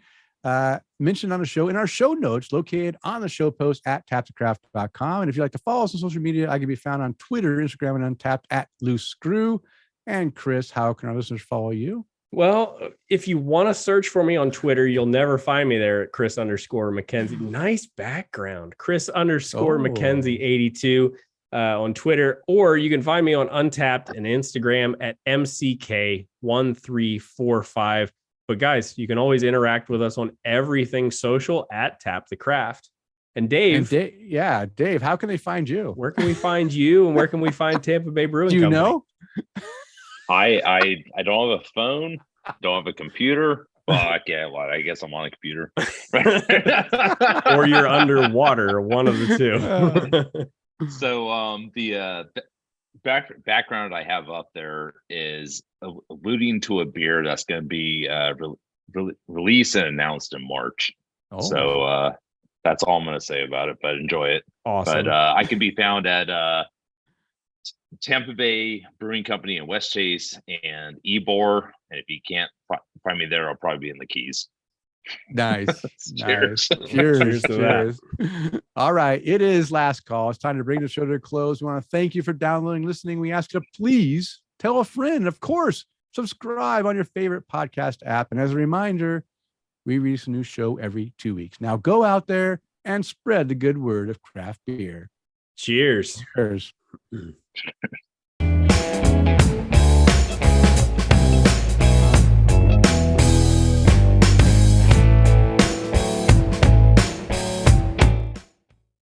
A: mentioned on the show in our show notes located on the show post at taptocraft.com. And if you'd like to follow us on social media, I can be found on Twitter, Instagram, and Untapped at Luce Screw. And Kris, how can our listeners follow you?
B: Well, if you want to search for me on Twitter, you'll never find me there at Kris_McKenzie. Nice background. Kris_McKenzie 82 on Twitter, or you can find me on Untapped and Instagram at MCK1345. But guys, you can always interact with us on everything social at Tap the Craft. And Dave,
A: Dave, how can they find you?
B: Where can we find you, and where can we find Tampa Bay Brewing
A: Company?
B: Do you
A: know?
C: I don't have a phone, don't have a computer. Well, I guess I'm on a computer.
B: Or you're underwater, one of the two.
C: So the background I have up there is alluding to a beer that's going to be released and announced in March. So that's all I'm going to say about it, but enjoy it.
B: Awesome.
C: But I can be found at Tampa Bay Brewing Company in West Chase and Ybor. And if you can't find me there, I'll probably be in the Keys.
A: Nice.
C: Cheers.
A: Nice. Cheers. All right. It is last call. It's time to bring the show to a close. We want to thank you for downloading, listening. We ask you to please tell a friend. Of course, subscribe on your favorite podcast app. And as a reminder, we release a new show every 2 weeks. Now go out there and spread the good word of craft beer.
B: Cheers.
A: Cheers.